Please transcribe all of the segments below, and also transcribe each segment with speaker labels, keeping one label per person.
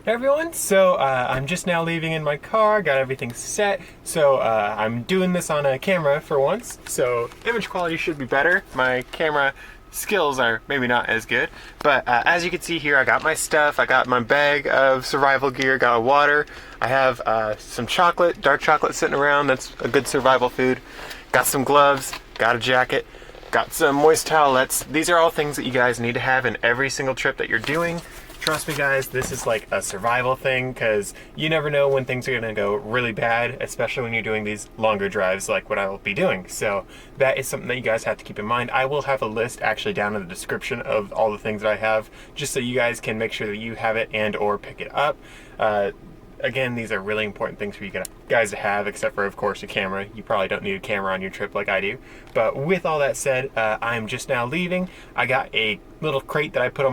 Speaker 1: Hey everyone, so I'm just now leaving in my car, got everything set, so I'm doing this on a camera for once, so image quality should be better. My camera skills are maybe not as good, but as you can see here, I got my stuff, I got my bag of survival gear, got water, I have some chocolate, dark chocolate sitting around, that's a good survival food, got some gloves, got a jacket, got some moist towelettes. These are all things that you guys need to have in every single trip that you're doing. Trust me guys, this is like a survival thing because you never know when things are going to go really bad, especially when you're doing these longer drives like what I will be doing. So that is something that you guys have to keep in mind. I will have a list actually down in the description of all the things that I have, just so you guys can make sure that you have it and or pick it up. Again, these are really important things for you guys to have, except for, of course, a camera. You probably don't need a camera on your trip like I do. But with all that said, I'm just now leaving. I got a little crate that I put all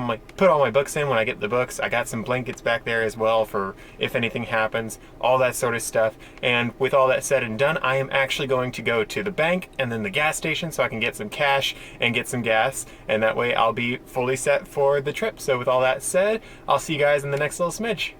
Speaker 1: my books in when I get the books. I got some blankets back there as well for if anything happens, all that sort of stuff. And with all that said and done, I am actually going to go to the bank and then the gas station so I can get some cash and get some gas. And that way I'll be fully set for the trip. So with all that said, I'll see you guys in the next little smidge.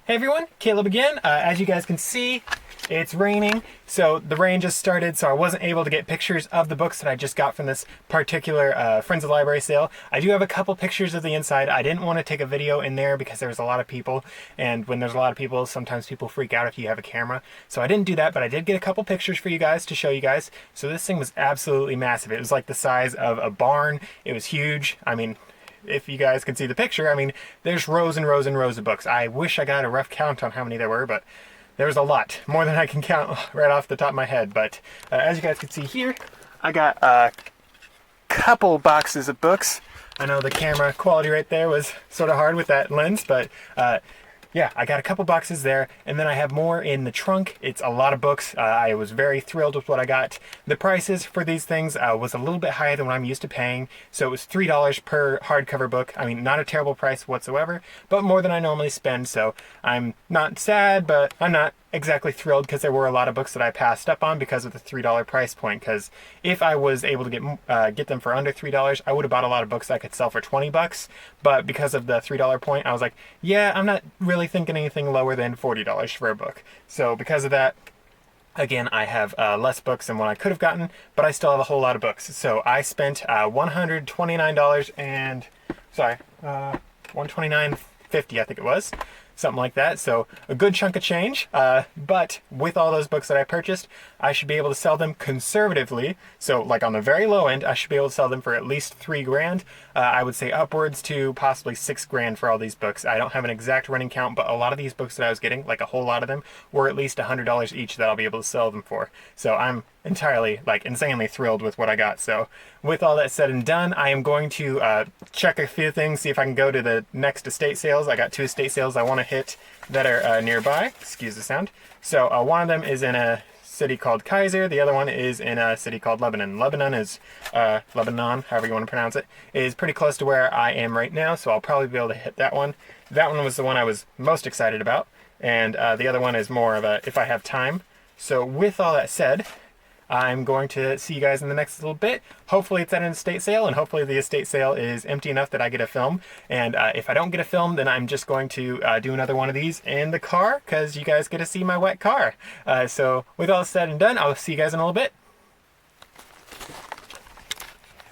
Speaker 1: Hey everyone, Caleb again. As you guys can see, it's raining, so the rain just started, so I wasn't able to get pictures of the books that I just got from this particular Friends of the Library sale. I do have a couple pictures of the inside. I didn't want to take a video in there because there was a lot of people, and when there's a lot of people, sometimes people freak out if you have a camera. So I didn't do that, but I did get a couple pictures for you guys to show you guys. So this thing was absolutely massive. It was like the size of a barn. It was huge. I mean, if you guys can see the picture, I mean, there's rows and rows and rows of books. I wish I got a rough count on how many there were, but there was a lot. More than I can count right off the top of my head. But as you guys can see here, I got a couple boxes of books. I know the camera quality right there was sort of hard with that lens, but yeah, I got a couple boxes there, and then I have more in the trunk. It's a lot of books. I was very thrilled with what I got. The prices for these things was a little bit higher than what I'm used to paying, so it was $3 per hardcover book. I mean, not a terrible price whatsoever, but more than I normally spend, so I'm not sad, but I'm not exactly thrilled because there were a lot of books that I passed up on because of the $3 price point. Because if I was able to get them for under $3, I would have bought a lot of books that I could sell for 20 bucks. But because of the $3 point, I was like, yeah, I'm not really thinking anything lower than $40 for a book. So because of that, again, I have less books than what I could have gotten, but I still have a whole lot of books. So I spent $129 and $129.50, I think it was. Something like that, so a good chunk of change, but with all those books that I purchased, I should be able to sell them conservatively, so like on the very low end, I should be able to sell them for at least $3 grand. I would say upwards to possibly $6 grand for all these books. I don't have an exact running count, but a lot of these books that I was getting, like a whole lot of them, were at least $100 each that I'll be able to sell them for. So I'm entirely, like, insanely thrilled with what I got. So with all that said and done, I am going to check a few things, see if I can go to the next estate sales. I got 2 estate sales I want to hit that are nearby. Excuse the sound. So one of them is in a city called Kaiser. The other one is in a city called Lebanon. Lebanon is, Lebanon, however you want to pronounce it, is pretty close to where I am right now, so I'll probably be able to hit that one. That one was the one I was most excited about, and the other one is more of a if I have time. So with all that said, I'm going to see you guys in the next little bit. Hopefully it's at an estate sale, and hopefully the estate sale is empty enough that I get a film. And if I don't get a film, then I'm just going to do another one of these in the car, because you guys get to see my wet car. So with all said and done, I'll see you guys in a little bit.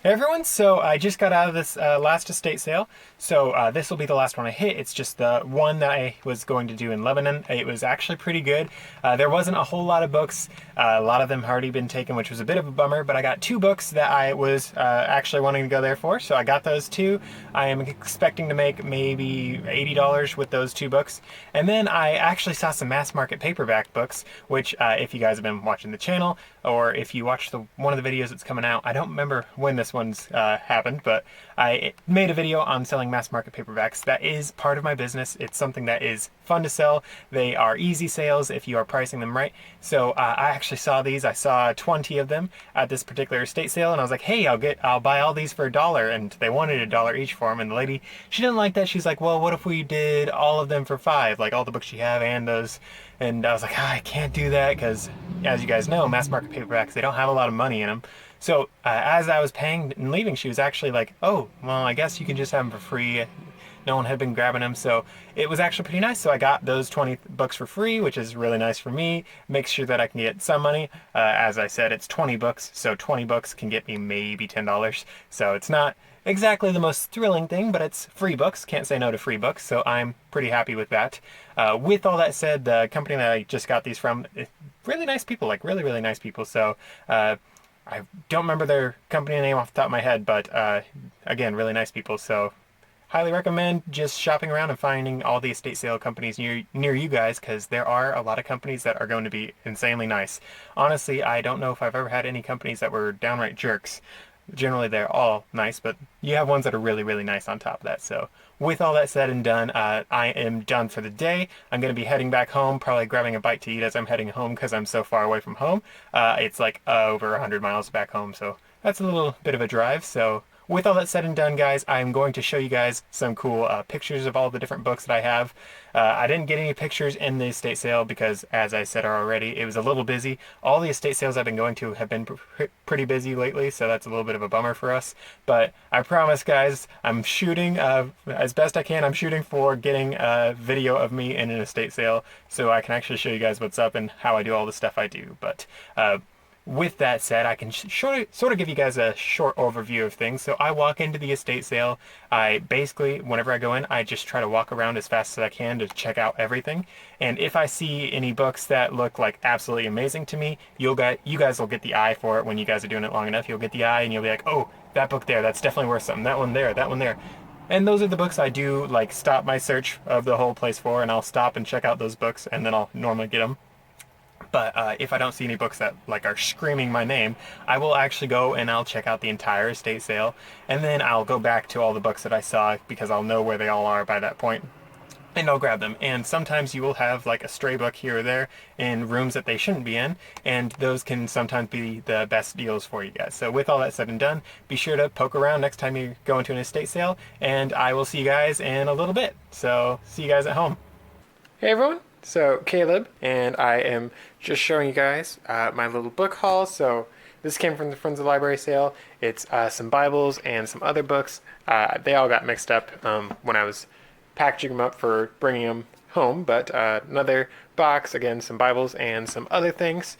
Speaker 1: Hey everyone, so I just got out of this last estate sale, so this will be the last one I hit. It's just the one that I was going to do in Lebanon. It was actually pretty good. There wasn't a whole lot of books. A lot of them had already been taken, which was a bit of a bummer, but I got 2 books that I was actually wanting to go there for, so I got those 2. I am expecting to make maybe $80 with those 2 books. And then I actually saw some mass market paperback books, which if you guys have been watching the channel, or if you watched one of the videos that's coming out, I don't remember when this one's happened, but I made a video on selling mass market paperbacks. That is part of my business. It's something that is fun to sell. They are easy sales if you are pricing them right. So I actually saw these. I saw 20 of them at this particular estate sale, and I was like, hey, I'll buy all these for $1, and they wanted $1 each for them. And the lady, she didn't like that. She's like, well, what if we did all of them for $5, like all the books you have and those? And I was like, I can't do that because, as you guys know, mass market paperbacks, they don't have a lot of money in them. So as I was paying and leaving, she was actually like, oh, well, I guess you can just have them for free. no one had been grabbing them, so it was actually pretty nice. So I got those 20 books for free, which is really nice for me. Makes sure that I can get some money. As I said, it's 20 books, so 20 books can get me maybe $10. So it's not exactly the most thrilling thing, but it's free books. Can't say no to free books, so I'm pretty happy with that. With all that said, the company that I just got these from, really nice people, like really, really nice people. So I don't remember their company name off the top of my head, but again, really nice people. So highly recommend just shopping around and finding all the estate sale companies near you guys, because there are a lot of companies that are going to be insanely nice. Honestly, I don't know if I've ever had any companies that were downright jerks. Generally, they're all nice, but you have ones that are really, really nice on top of that. So with all that said and done, I am done for the day. I'm going to be heading back home, probably grabbing a bite to eat as I'm heading home because I'm so far away from home. It's like over 100 miles back home, so that's a little bit of a drive. So with all that said and done, guys, I'm going to show you guys some cool pictures of all the different books that I have. I didn't get any pictures in the estate sale because, as I said already, it was a little busy. All the estate sales I've been going to have been pretty busy lately, so that's a little bit of a bummer for us. But I promise, guys, I'm shooting as best I can. I'm shooting for getting a video of me in an estate sale so I can actually show you guys what's up and how I do all the stuff I do. But with that said, I can sort of give you guys a short overview of things. So I walk into the estate sale. I basically, whenever I go in, I just try to walk around as fast as I can to check out everything. And if I see any books that look like absolutely amazing to me, you guys will get the eye for it when you guys are doing it long enough. You'll get the eye and you'll be like, oh, that book there, that's definitely worth something. That one there, that one there. And those are the books I do like stop my search of the whole place for, and I'll stop and check out those books, and then I'll normally get them. But if I don't see any books that like are screaming my name, I will actually go and I'll check out the entire estate sale, and then I'll go back to all the books that I saw because I'll know where they all are by that point, and I'll grab them. And sometimes you will have like a stray book here or there in rooms that they shouldn't be in, and those can sometimes be the best deals for you guys. So with all that said and done, be sure to poke around next time you go into an estate sale, and I will see you guys in a little bit. So see you guys at home. Hey everyone, so Caleb, and I am just showing you guys my little book haul. So this came from the Friends of the Library sale. It's some Bibles and some other books. They all got mixed up when I was packaging them up for bringing them home, but another box, again, some Bibles and some other things.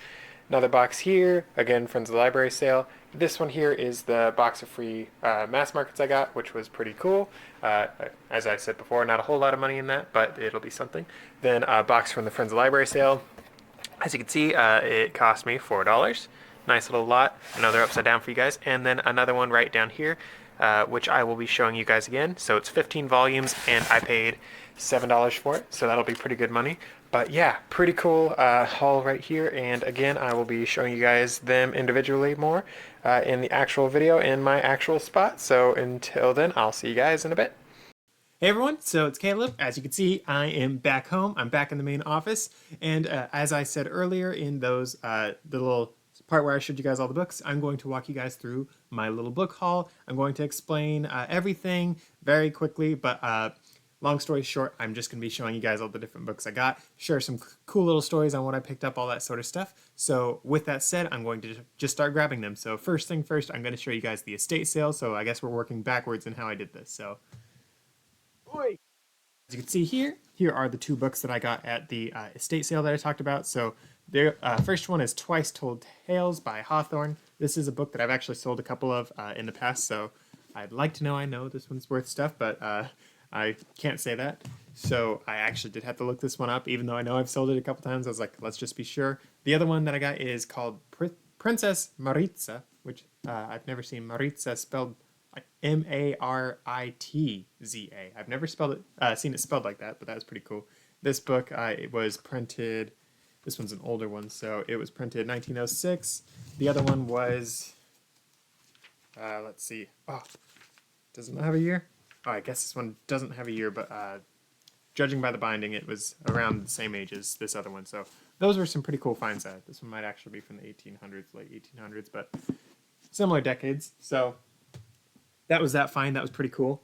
Speaker 1: Another box here, again, Friends of the Library sale. This one here is the box of free mass markets I got, which was pretty cool. As I said before, not a whole lot of money in that, but it'll be something. Then a box from the Friends of the Library sale. As you can see, it cost me $4. Nice little lot. Another upside down for you guys. And then another one right down here, which I will be showing you guys again. So it's 15 volumes, and I paid $7 for it, so that'll be pretty good money. But yeah, pretty cool haul right here, and again, I will be showing you guys them individually more in the actual video in my actual spot. So until then, I'll see you guys in a bit. Hey everyone, so it's Caleb. As you can see, I am back home. I'm back in the main office, and as I said earlier in those the little part where I showed you guys all the books, I'm going to walk you guys through my little book haul. I'm going to explain everything very quickly, but long story short, I'm just going to be showing you guys all the different books I got, share some cool little stories on what I picked up, all that sort of stuff. So with that said, I'm going to just start grabbing them. So first thing first, I'm going to show you guys the estate sale. So I guess we're working backwards in how I did this. So as you can see here are the two books that I got at the estate sale that I talked about. So the first one is Twice Told Tales by Hawthorne. This is a book that I've actually sold a couple of in the past, so I'd like to know I know this one's worth stuff, but I can't say that. So I actually did have to look this one up, even though I know I've sold it a couple times. I was like, let's just be sure. The other one that I got is called Princess Maritza, which I've never seen Maritza spelled like Maritza. I've never seen it spelled like that, but that was pretty cool. This book, it was printed, this one's an older one, so it was printed in 1906. The other one was, let's see, does it not have a year? Oh, I guess this one doesn't have a year, but judging by the binding, it was around the same age as this other one. So those were some pretty cool finds. This one might actually be from the 1800s, late 1800s, but similar decades. So that was that find. That was pretty cool.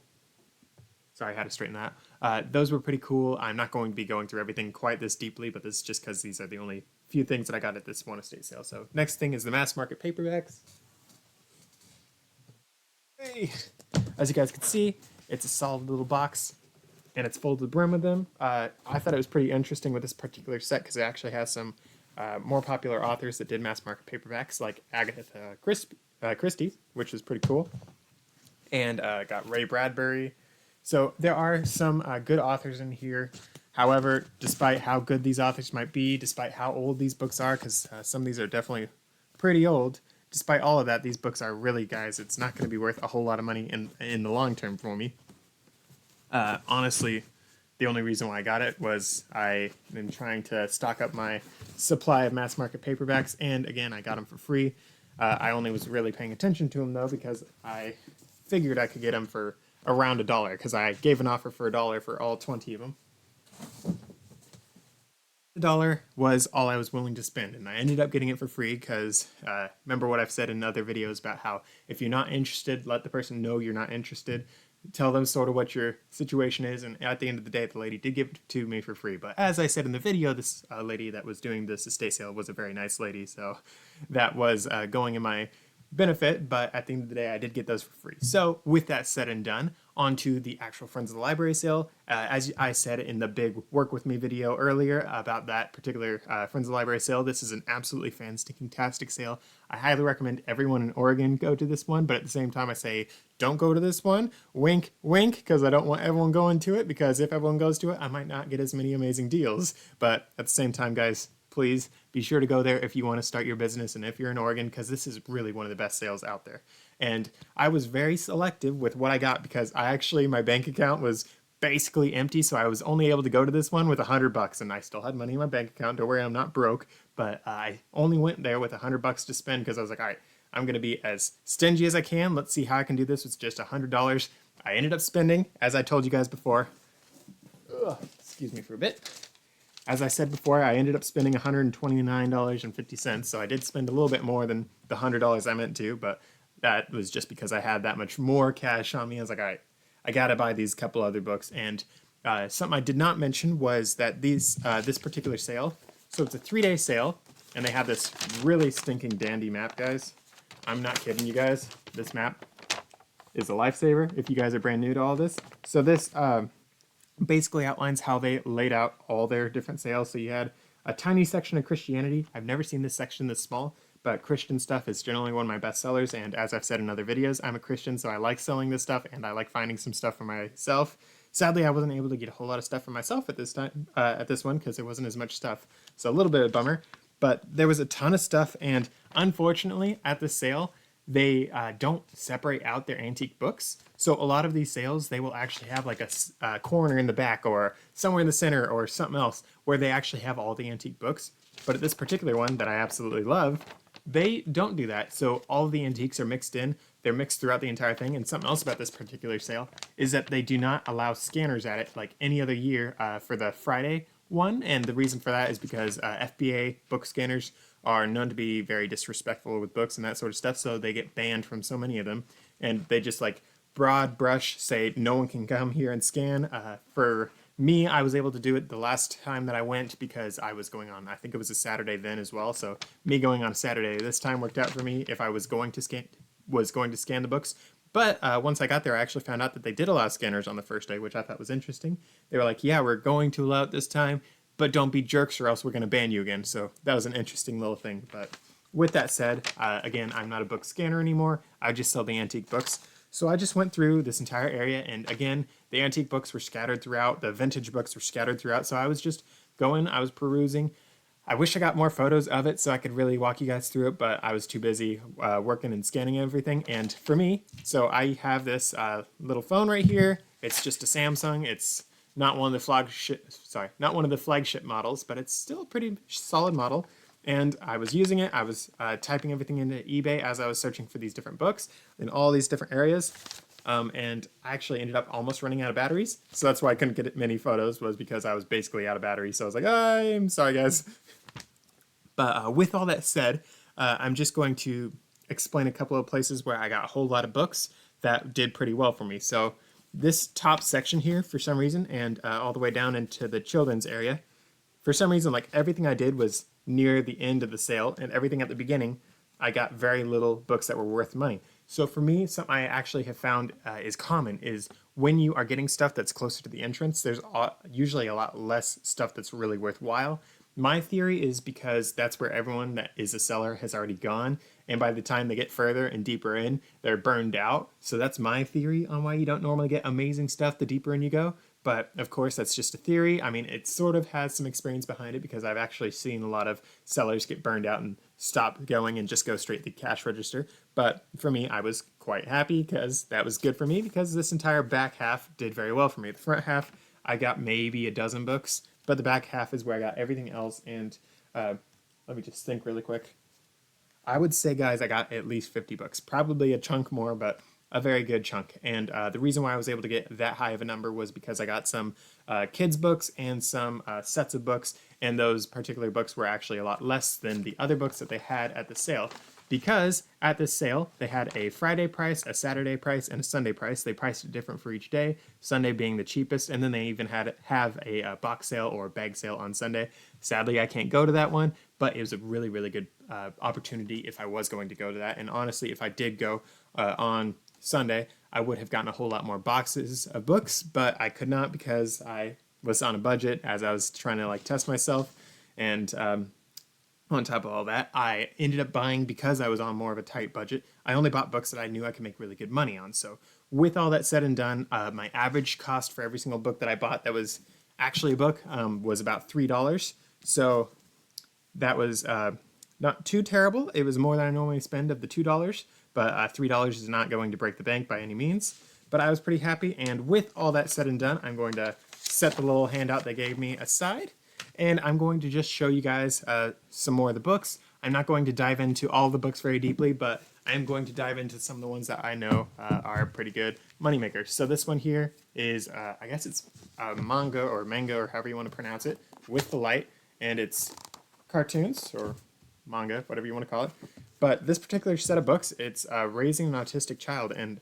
Speaker 1: Sorry, I had to straighten that. Those were pretty cool. I'm not going to be going through everything quite this deeply, but this is just because these are the only few things that I got at this one estate sale. So next thing is the mass market paperbacks. Hey. As you guys can see, it's a solid little box. and it's full to the brim with them. I thought it was pretty interesting with this particular set because it actually has some more popular authors that did mass market paperbacks, like Agatha Christie, which is pretty cool, and got Ray Bradbury. So there are some good authors in here. However, despite how good these authors might be, despite how old these books are, because some of these are definitely pretty old, despite all of that, these books are really, guys, it's not going to be worth a whole lot of money in the long term for me. Honestly, the only reason why I got it was I've been trying to stock up my supply of mass market paperbacks, and again, I got them for free. I only was really paying attention to them, though, because I figured I could get them for around $1, because I gave an offer for $1 for all 20 of them. $1 was all I was willing to spend, and I ended up getting it for free because remember what I've said in other videos about how if you're not interested, let the person know you're not interested. Tell them sort of what your situation is, and at the end of the day, the lady did give it to me for free. But as I said in the video, this lady that was doing this estate sale was a very nice lady, so that was going in my benefit, but at the end of the day, I did get those for free. So with that said and done, on to the actual Friends of the Library sale. As I said in the big Work With Me video earlier about that particular Friends of the Library sale, this is an absolutely fantastic sale. I highly recommend everyone in Oregon go to this one, but at the same time I say don't go to this one. Wink, wink, because I don't want everyone going to it, because if everyone goes to it, I might not get as many amazing deals. But at the same time, guys, please be sure to go there if you want to start your business and if you're in Oregon, because this is really one of the best sales out there. And I was very selective with what I got because my bank account was basically empty, so I was only able to go to this one with $100, and I still had money in my bank account. Don't worry, I'm not broke, but I only went there with $100 to spend because I was like, all right, I'm going to be as stingy as I can. Let's see how I can do this with just $100. I ended up spending, as I told you guys before, excuse me for a bit. As I said before, I ended up spending $129.50, so I did spend a little bit more than the $100 I meant to, but that was just because I had that much more cash on me. I was like, all right, I gotta buy these couple other books. And something I did not mention was that this particular sale, so it's a 3-day sale, and they have this really stinking dandy map, guys. I'm not kidding you guys. This map is a lifesaver if you guys are brand new to all this. So this basically outlines how they laid out all their different sales. So you had a tiny section of Christianity. I've never seen this section this small, but Christian stuff is generally one of my best sellers, and as I've said in other videos, I'm a Christian, so I like selling this stuff, and I like finding some stuff for myself. Sadly, I wasn't able to get a whole lot of stuff for myself at this time, at this one, because there wasn't as much stuff, so a little bit of a bummer, but there was a ton of stuff, and unfortunately, at the sale, they don't separate out their antique books. So a lot of these sales, they will actually have like a corner in the back or somewhere in the center or something else where they actually have all the antique books. But at this particular one that I absolutely love, they don't do that. So all of the antiques are mixed in. They're mixed throughout the entire thing. And something else about this particular sale is that they do not allow scanners at it like any other year for the Friday one. And the reason for that is because FBA book scanners are known to be very disrespectful with books and that sort of stuff. So they get banned from so many of them. And they just like broad brush say no one can come here and scan. For me, I was able to do it the last time that I went because I was going on, I think it was a Saturday then as well. So me going on a Saturday this time worked out for me if I was going to scan the books. But once I got there, I actually found out that they did allow scanners on the first day, which I thought was interesting. They were like, yeah, we're going to allow it this time, but don't be jerks or else we're going to ban you again. So that was an interesting little thing. But with that said, again, I'm not a book scanner anymore. I just sell the antique books. So I just went through this entire area, and again, the antique books were scattered throughout, the vintage books were scattered throughout, so I was just going, I was perusing. I wish I got more photos of it so I could really walk you guys through it, but I was too busy working and scanning everything. And for me, so I have this little phone right here. It's just a Samsung. It's not one of the flagship models, but it's still a pretty solid model. And I was using it. I was typing everything into eBay as I was searching for these different books in all these different areas. And I actually ended up almost running out of batteries. So that's why I couldn't get many photos, was because I was basically out of batteries. So I was like, I'm sorry, guys. But with all that said, I'm just going to explain a couple of places where I got a whole lot of books that did pretty well for me. So this top section here, for some reason, and all the way down into the children's area, for some reason, like everything I did was near the end of the sale, and everything at the beginning, I got very little books that were worth money. So for me, something I actually have found is common is when you are getting stuff that's closer to the entrance, there's usually a lot less stuff that's really worthwhile. My theory is because that's where everyone that is a seller has already gone, and by the time they get further and deeper in, they're burned out. So that's my theory on why you don't normally get amazing stuff the deeper in you go. But of course, that's just a theory. I mean, it sort of has some experience behind it because I've actually seen a lot of sellers get burned out and stop going and just go straight to the cash register. But for me, I was quite happy because that was good for me because this entire back half did very well for me. The front half, I got maybe a dozen books, but the back half is where I got everything else. And let me just think really quick. I would say, guys, I got at least 50 books, probably a chunk more, but a very good chunk. And the reason why I was able to get that high of a number was because I got some kids' books and some sets of books, and those particular books were actually a lot less than the other books that they had at the sale. Because at this sale, they had a Friday price, a Saturday price, and a Sunday price. They priced it different for each day, Sunday being the cheapest, and then they even have a box sale or bag sale on Sunday. Sadly, I can't go to that one, but it was a really, really good opportunity if I was going to go to that. And honestly, if I did go on Sunday, I would have gotten a whole lot more boxes of books, but I could not because I was on a budget as I was trying to like test myself. And on top of all that, I ended up buying, because I was on more of a tight budget, I only bought books that I knew I could make really good money on. So with all that said and done, my average cost for every single book that I bought that was actually a book was about $3. So that was not too terrible. It was more than I normally spend of the $2, but $3 is not going to break the bank by any means. But I was pretty happy, and with all that said and done, I'm going to set the little handout they gave me aside, and I'm going to just show you guys some more of the books. I'm not going to dive into all the books very deeply, but I am going to dive into some of the ones that I know are pretty good moneymakers. So this one here is, I guess it's manga or manga or however you want to pronounce it, with the light, and it's cartoons or manga, whatever you want to call it. But this particular set of books, it's Raising an Autistic Child, and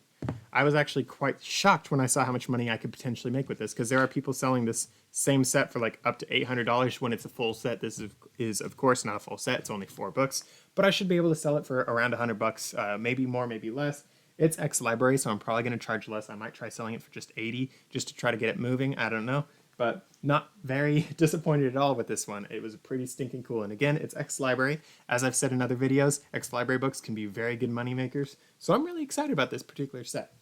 Speaker 1: I was actually quite shocked when I saw how much money I could potentially make with this, because there are people selling this same set for like up to $800 when it's a full set. This is of course not a full set, it's only 4 books, but I should be able to sell it for around $100, maybe more, maybe less. It's ex-library, so I'm probably going to charge less. I might try selling it for just $80 just to try to get it moving, I don't know. But not very disappointed at all with this one. It was pretty stinking cool. And again, it's ex-library. As I've said in other videos, ex-library books can be very good money makers. So I'm really excited about this particular set.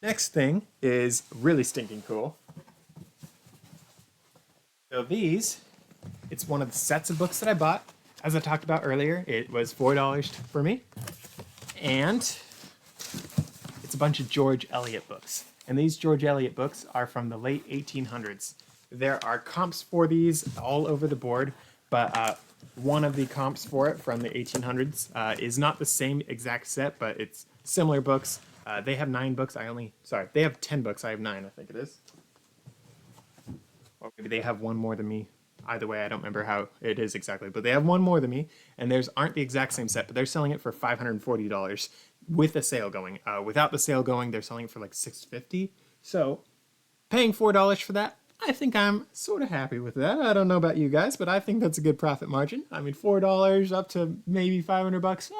Speaker 1: Next thing is really stinking cool. So these, it's one of the sets of books that I bought. As I talked about earlier, it was $4 for me. And it's a bunch of George Eliot books. And these George Eliot books are from the late 1800s. There are comps for these all over the board, but one of the comps for it from the 1800s is not the same exact set, but it's similar books. They have 9 books. They have 10 books. I have 9, I think it is. Or maybe they have one more than me. Either way, I don't remember how it is exactly, but they have one more than me, and theirs aren't the exact same set, but they're selling it for $540 with a sale going. Without the sale going, they're selling it for like $650. So paying $4 for that, I think I'm sort of happy with that. I don't know about you guys, but I think that's a good profit margin. I mean, $4 up to maybe $500,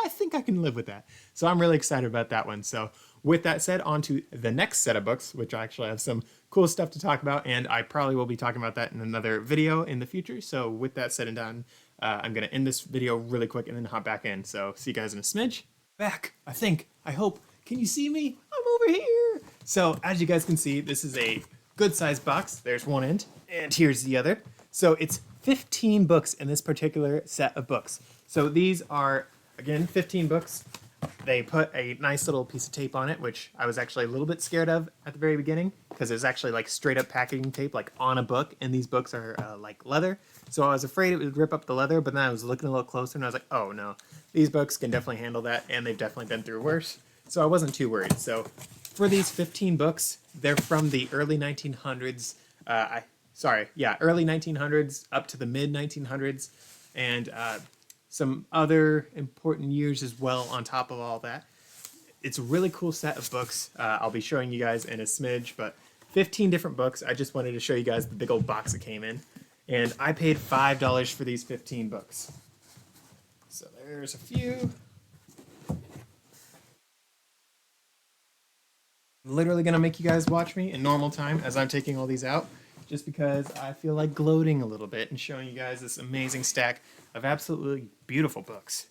Speaker 1: I think I can live with that. So I'm really excited about that one. So with that said, on to the next set of books, which I actually have some cool stuff to talk about, and I probably will be talking about that in another video in the future. So with that said and done, I'm going to end this video really quick and then hop back in. So see you guys in a smidge. Back, I think, I hope. Can you see me? I'm over here. So as you guys can see, this is a good sized box. There's one end, and here's the other. So it's 15 books in this particular set of books. So these are, again, 15 books. They put a nice little piece of tape on it, which I was actually a little bit scared of at the very beginning, because it's actually like straight up packaging tape, like on a book, and these books are like leather. So I was afraid it would rip up the leather, but then I was looking a little closer and I was like, oh no, these books can definitely handle that, and they've definitely been through worse. So I wasn't too worried. So for these 15 books, they're from the early 1900s, early 1900s up to the mid 1900s, and some other important years as well on top of all that. It's a really cool set of books. I'll be showing you guys in a smidge, but 15 different books. I just wanted to show you guys the big old box it came in. And I paid $5 for these 15 books. So there's a few. literally gonna make you guys watch me in normal time as I'm taking all these out, just because I feel like gloating a little bit and showing you guys this amazing stack of absolutely beautiful books.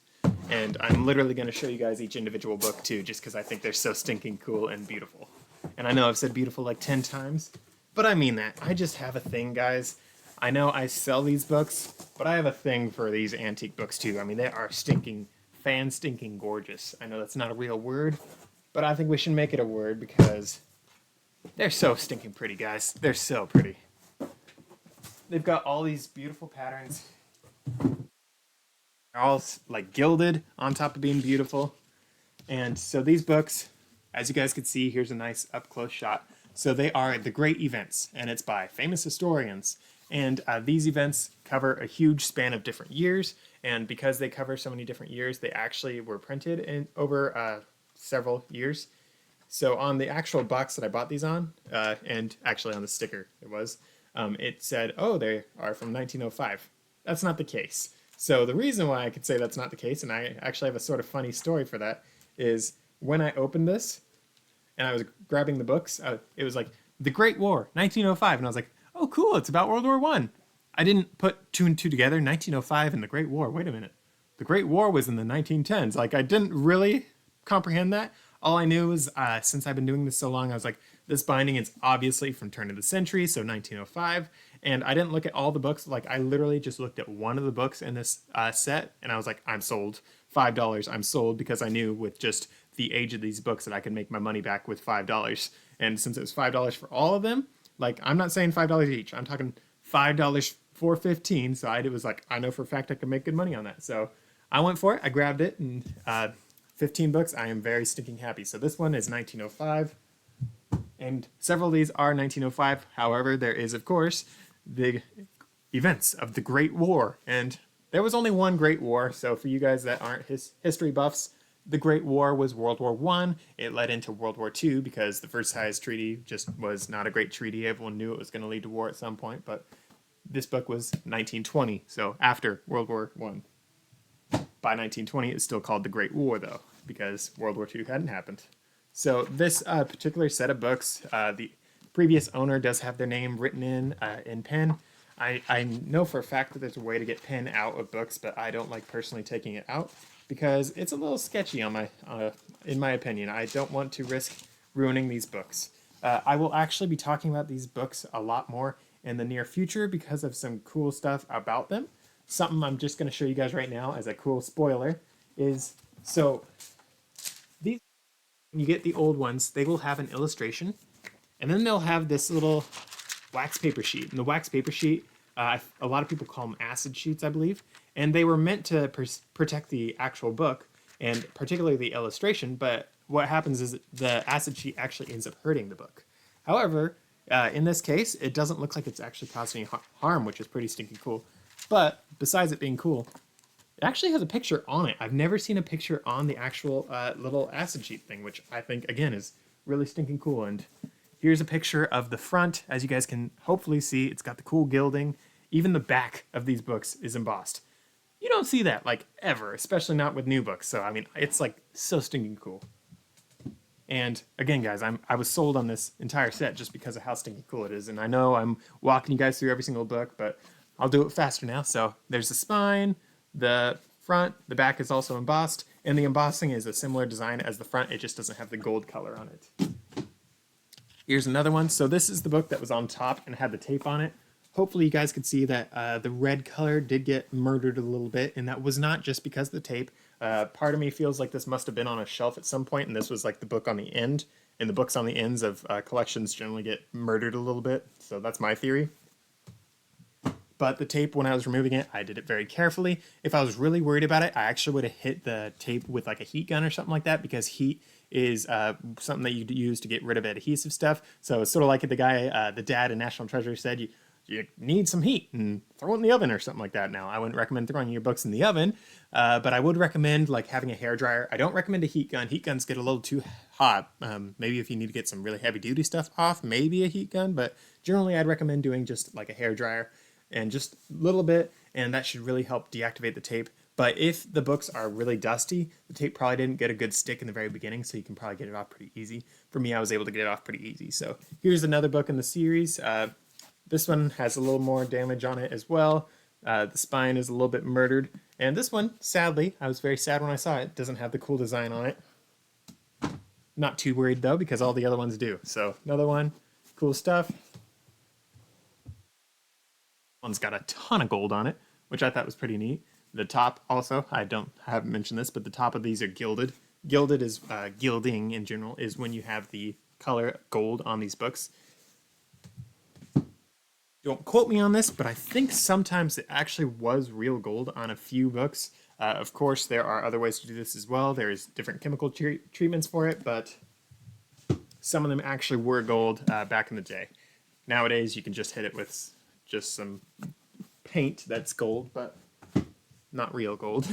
Speaker 1: And I'm literally gonna show you guys each individual book too, just because I think they're so stinking cool and beautiful. And I know I've said beautiful like 10 times, but I mean that. I just have a thing, guys. I know I sell these books, but I have a thing for these antique books too. I mean, they are stinking gorgeous. I know that's not a real word, but I think we should make it a word because they're so stinking pretty, guys. They're so pretty. They've got all these beautiful patterns. They're all like gilded on top of being beautiful. And so these books, as you guys can see, here's a nice up-close shot. So they are The Great Events, and it's by famous historians. And these events cover a huge span of different years, and because they cover so many different years, they actually were printed in over several years. So on the actual box that I bought these on, and actually on the sticker it said, oh, they are from 1905. That's not the case. So the reason why I could say that's not the case, and I actually have a sort of funny story for that, is when I opened this, and I was grabbing the books, it was like, The Great War, 1905, and I was like, oh, cool, it's about World War I. I didn't put two and two together, 1905 and the Great War. Wait a minute. The Great War was in the 1910s. Like, I didn't really comprehend that. All I knew was, since I've been doing this so long, I was like, this binding is obviously from turn of the century, so 1905. And I didn't look at all the books. Like, I literally just looked at one of the books in this set, and I was like, I'm sold. $5, I'm sold, because I knew with just the age of these books that I could make my money back with $5. And since it was $5 for all of them, like, I'm not saying $5 each. I'm talking $5 for 15. So I was like, I know for a fact I can make good money on that. So I went for it. I grabbed it, and 15 books. I am very stinking happy. So this one is 1905, and several of these are 1905. However, there is, of course, the events of the Great War, and there was only one Great War. So for you guys that aren't history buffs, the Great War was World War I. It led into World War II because the Versailles Treaty just was not a great treaty. Everyone knew it was going to lead to war at some point, but this book was 1920, so after World War I. By 1920, it's still called the Great War, though, because World War II hadn't happened. So this particular set of books, the previous owner does have their name written in pen. I know for a fact that there's a way to get pen out of books, but I don't like personally taking it out, because it's a little sketchy in my opinion. I don't want to risk ruining these books. I will actually be talking about these books a lot more in the near future because of some cool stuff about them. Something I'm just going to show you guys right now as a cool spoiler is, so these, when you get the old ones, they will have an illustration, and then they'll have this little wax paper sheet. And the wax paper sheet, a lot of people call them acid sheets, I believe. And they were meant to protect the actual book, and particularly the illustration, but what happens is the acid sheet actually ends up hurting the book. However, in this case, it doesn't look like it's actually causing any harm, which is pretty stinking cool. But besides it being cool, it actually has a picture on it. I've never seen a picture on the actual little acid sheet thing, which I think, again, is really stinking cool. And here's a picture of the front. As you guys can hopefully see, it's got the cool gilding. Even the back of these books is embossed. You don't see that, like, ever, especially not with new books. So, I mean, it's, like, so stinking cool. And, again, guys, I was sold on this entire set just because of how stinking cool it is. And I know I'm walking you guys through every single book, but I'll do it faster now. So, there's the spine, the front, the back is also embossed, and the embossing is a similar design as the front. It just doesn't have the gold color on it. Here's another one. So, this is the book that was on top and had the tape on it. Hopefully you guys could see that the red color did get murdered a little bit, and that was not just because of the tape. Part of me feels like this must have been on a shelf at some point, and this was like the book on the end, and the books on the ends of collections generally get murdered a little bit, so that's my theory. But the tape, when I was removing it, I did it very carefully. If I was really worried about it, I actually would have hit the tape with like a heat gun or something like that, because heat is something that you use to get rid of adhesive stuff. So it's sort of like the guy, the dad in National Treasure said, you need some heat and throw it in the oven or something like that. Now, I wouldn't recommend throwing your books in the oven, but I would recommend like having a hairdryer. I don't recommend a heat gun. Heat guns get a little too hot. Maybe if you need to get some really heavy duty stuff off, maybe a heat gun, but generally I'd recommend doing just like a hairdryer and just a little bit, and that should really help deactivate the tape. But if the books are really dusty, the tape probably didn't get a good stick in the very beginning, so you can probably get it off pretty easy. For me, I was able to get it off pretty easy. So here's another book in the series. This one has a little more damage on it as well. The spine is a little bit murdered. And this one, sadly, I was very sad when I saw it, doesn't have the cool design on it. Not too worried though, because all the other ones do. So another one, cool stuff. One's got a ton of gold on it, which I thought was pretty neat. The top also, I haven't mentioned this, but the top of these are gilded. Gilded is gilding in general is when you have the color gold on these books. Don't quote me on this, but I think sometimes it actually was real gold on a few books. Of course, there are other ways to do this as well. There's different chemical treatments for it, but some of them actually were gold back in the day. Nowadays, you can just hit it with just some paint that's gold, but not real gold.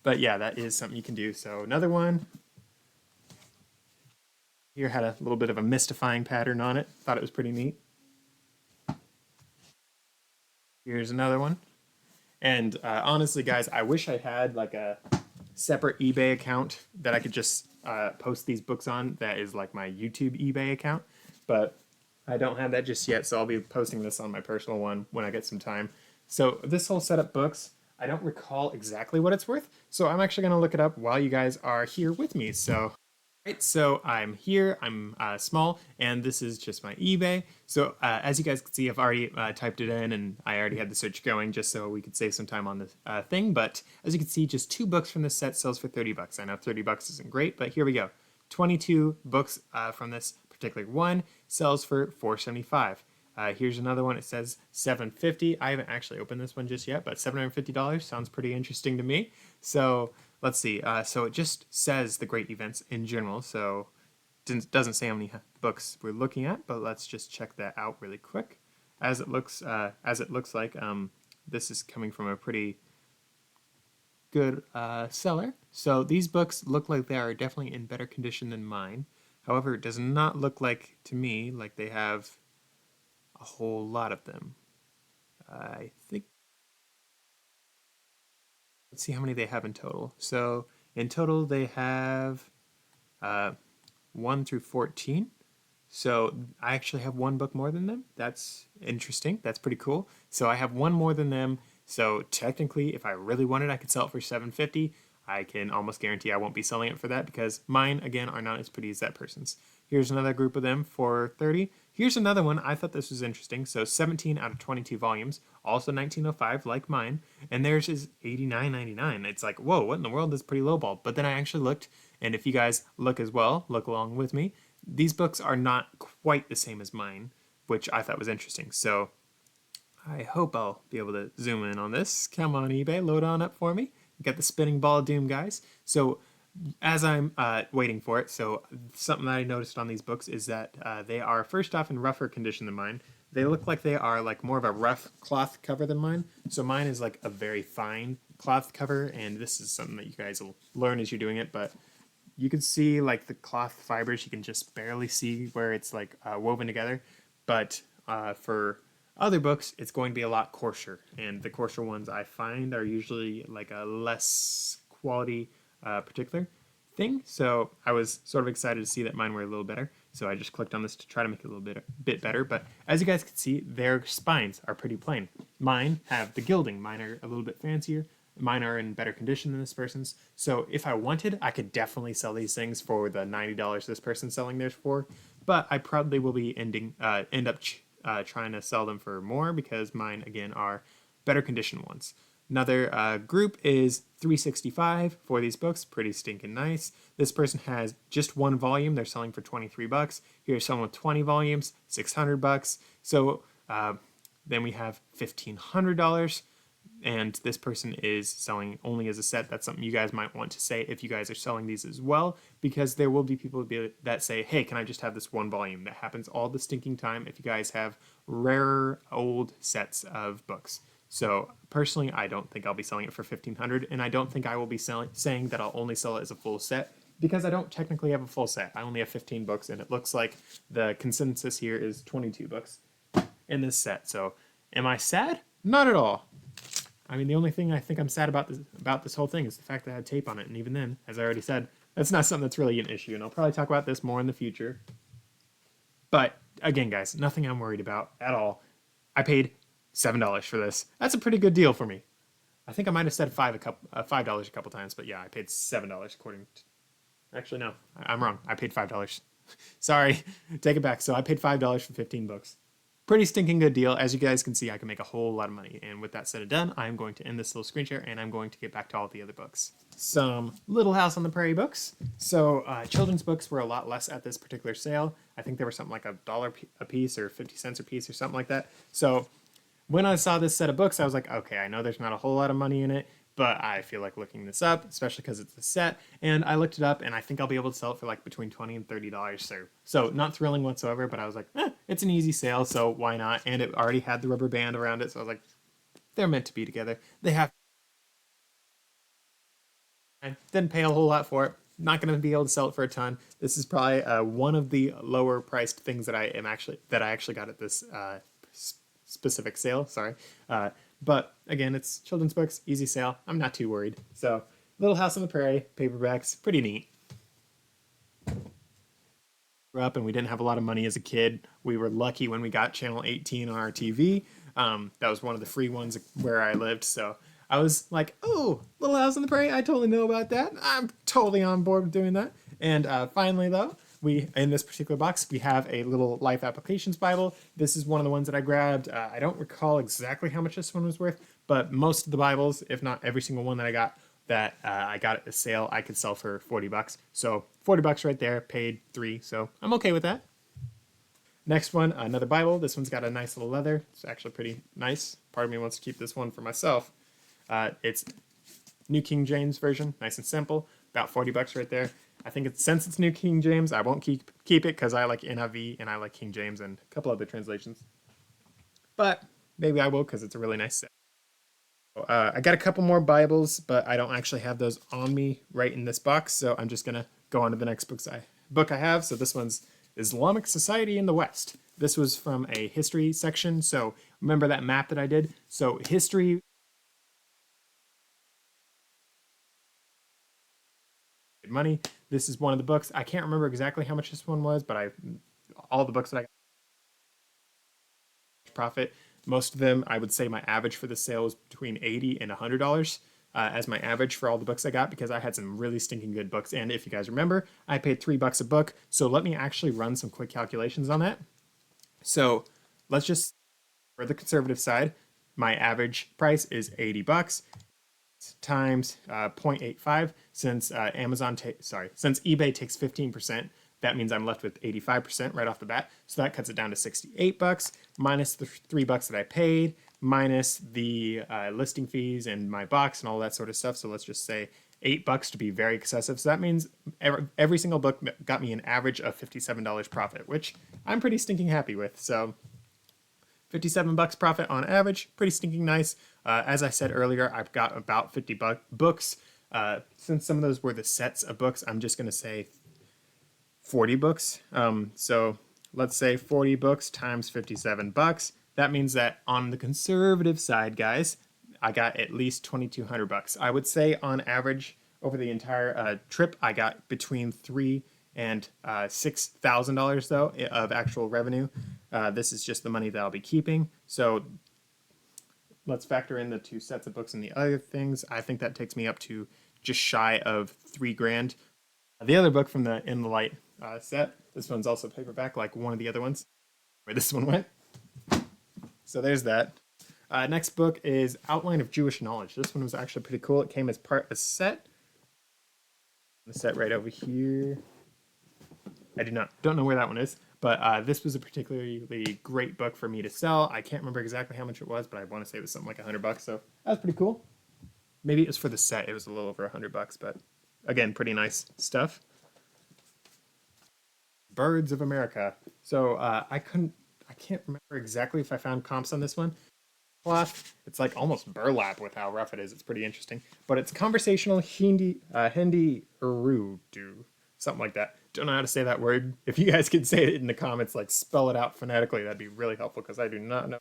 Speaker 1: But yeah, that is something you can do. So another one. Here had a little bit of a mystifying pattern on it. Thought it was pretty neat. Here's another one. And honestly, guys, I wish I had like a separate eBay account that I could just post these books on. That is like my YouTube eBay account. But I don't have that just yet, so I'll be posting this on my personal one when I get some time. So this whole set of books, I don't recall exactly what it's worth, so I'm actually going to look it up while you guys are here with me. So, right, so I'm here, I'm small, and this is just my eBay. So as you guys can see, I've already typed it in, and I already had the search going just so we could save some time on the thing. But as you can see, just 2 books from this set sells for 30 bucks. I know 30 bucks isn't great, but here we go. 22 books from this particular one sells for $4.75. Here's another one. It says $7.50. I haven't actually opened this one just yet, but $750 sounds pretty interesting to me. So let's see. So it just says the great events in general. So it doesn't say how many books we're looking at, but let's just check that out really quick. As it looks like this is coming from a pretty good seller. So these books look like they are definitely in better condition than mine. However, it does not look like to me like they have a whole lot of them. I think, let's see how many they have in total. So in total they have 1 through 14. So I actually have 1 book more than them. That's interesting. That's pretty cool. So I have 1 more than them. So technically, if I really wanted, I could sell it for $7.50. I can almost guarantee I won't be selling it for that because mine, again, are not as pretty as that person's. Here's another group of them for $30. Here's another one. I thought this was interesting. So 17 out of 22 volumes, also 1905, like mine, and theirs is $89.99. It's like, whoa, what in the world? That's pretty lowball. But then I actually looked, and if you guys look as well, look along with me, these books are not quite the same as mine, which I thought was interesting. So I hope I'll be able to zoom in on this. Come on, eBay, load on up for me. Got the spinning ball of doom, guys. So as I'm waiting for it, so something that I noticed on these books is that they are first off in rougher condition than mine. They look like they are like more of a rough cloth cover than mine. So mine is like a very fine cloth cover, and this is something that you guys will learn as you're doing it, but you can see like the cloth fibers, you can just barely see where it's like woven together. But for other books, it's going to be a lot coarser, and the coarser ones I find are usually like a less quality particular thing. So I was sort of excited to see that mine were a little better. So I just clicked on this to try to make it a little bit better. But as you guys can see, their spines are pretty plain. Mine have the gilding. Mine are a little bit fancier. Mine are in better condition than this person's. So if I wanted, I could definitely sell these things for the $90 this person's selling theirs for. But I probably will be end up trying to sell them for more because mine, again, are better condition ones. Another group is $365 for these books. Pretty stinking nice. This person has just 1 volume. They're selling for $23. Here's someone with 20 volumes, $600. So then we have $1,500. And this person is selling only as a set. That's something you guys might want to say if you guys are selling these as well, because there will be people that say, hey, can I just have this 1 volume? That happens all the stinking time if you guys have rarer old sets of books. So personally, I don't think I'll be selling it for $1,500, and I don't think I will be saying that I'll only sell it as a full set, because I don't technically have a full set. I only have 15 books, and it looks like the consensus here is 22 books in this set. So am I sad? Not at all. I mean, the only thing I think I'm sad about this whole thing is the fact that I had tape on it, and even then, as I already said, that's not something that's really an issue, and I'll probably talk about this more in the future. But again, guys, nothing I'm worried about at all. I paid $7 for this. That's a pretty good deal for me. I think I might have said $5 a couple times, but yeah, I paid $7 according to. Actually, no, I'm wrong. I paid $5. Sorry, take it back. So I paid $5 for 15 books. Pretty stinking good deal. As you guys can see, I can make a whole lot of money. And with that said and done, I'm going to end this little screen share and I'm going to get back to all the other books. Some Little House on the Prairie books. So children's books were a lot less at this particular sale. I think they were something like $1 a piece or 50 cents a piece or something like that. So when I saw this set of books, I was like, okay, I know there's not a whole lot of money in it, but I feel like looking this up, especially because it's a set. And I looked it up, and I think I'll be able to sell it for like between $20 and $30. So not thrilling whatsoever, but I was like, it's an easy sale, so why not? And it already had the rubber band around it, so I was like, they're meant to be together. They have. I didn't pay a whole lot for it. Not going to be able to sell it for a ton. This is probably one of the lower priced things that I actually got at this specific sale. Sorry. But again, it's children's books, easy sale. I'm not too worried. So, Little House on the Prairie, paperbacks, pretty neat. Grew up and we didn't have a lot of money as a kid. We were lucky when we got channel 18 on our TV. That was one of the free ones where I lived. So I was like, oh, Little House on the Prairie, I totally know about that. I'm totally on board with doing that. And finally, though, in this particular box, we have a little Life Applications Bible. This is one of the ones that I grabbed. I don't recall exactly how much this one was worth, but most of the Bibles, if not every single one that I got at the sale, I could sell for $40. So $40 right there, paid $3, so I'm okay with that. Next one, another Bible. This one's got a nice little leather. It's actually pretty nice. Part of me wants to keep this one for myself. It's New King James Version, nice and simple. About $40 right there. I think since it's New King James, I won't keep it because I like NIV and I like King James and a couple other translations. But maybe I will because it's a really nice set. I got a couple more Bibles, but I don't actually have those on me right in this box, so I'm just gonna go on to the next book I have. So this one's Islamic Society in the West. This was from a history section. So remember that map that I did? So history. Money. This is one of the books. I can't remember exactly how much this one was, but all the books that I got profit. Most of them, I would say my average for the sale was between $80 and $100 as my average for all the books I got because I had some really stinking good books. And if you guys remember, I paid $3 a book. So let me actually run some quick calculations on that. So let's just, for the conservative side, my average price is $80 times 0.85 since since eBay takes 15%, that means I'm left with 85% right off the bat. So that cuts it down to $68 minus the $3 that I paid minus the listing fees and my box and all that sort of stuff. So let's just say $8 to be very excessive. So that means every single book got me an average of $57 profit, which I'm pretty stinking happy with. So $57 profit on average, pretty stinking nice. As I said earlier, I've got about 50 books. Since some of those were the sets of books, I'm just going to say 40 books. So let's say 40 books times $57. That means that on the conservative side, guys, I got at least $2,200. I would say on average over the entire trip, I got between $3,000 and $6,000 though of actual revenue. This is just the money that I'll be keeping. So let's factor in the 2 sets of books and the other things. I think that takes me up to just shy of $3,000. The other book from the In the Light set, this one's also paperback like one of the other ones, where this one went. So there's that. Next book is Outline of Jewish Knowledge. This one was actually pretty cool. It came as part of a set. The set right over here. I don't know where that one is, but this was a particularly great book for me to sell. I can't remember exactly how much it was, but I want to say it was something like $100. So that was pretty cool. Maybe it was for the set. It was a little over $100, but again, pretty nice stuff. Birds of America. So I can't remember exactly if I found comps on this one. Cloth. It's like almost burlap with how rough it is. It's pretty interesting, but it's conversational Hindi Urdu, something like that. Don't know how to say that word. If you guys could say it in the comments, like spell it out phonetically, that'd be really helpful because I do not know.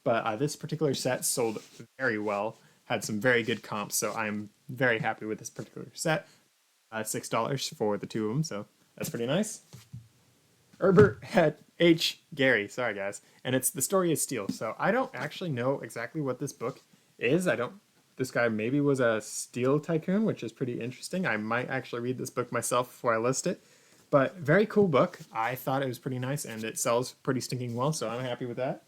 Speaker 1: But this particular set sold very well. had some very good comps, so I'm very happy with this particular set. $6 for the two of them, so that's pretty nice. Herbert H. Gary, sorry guys, and it's The Story of Steel. So I don't actually know exactly what this book is. This guy maybe was a steel tycoon, which is pretty interesting. I might actually read this book myself before I list it. But very cool book. I thought it was pretty nice, and it sells pretty stinking well, so I'm happy with that.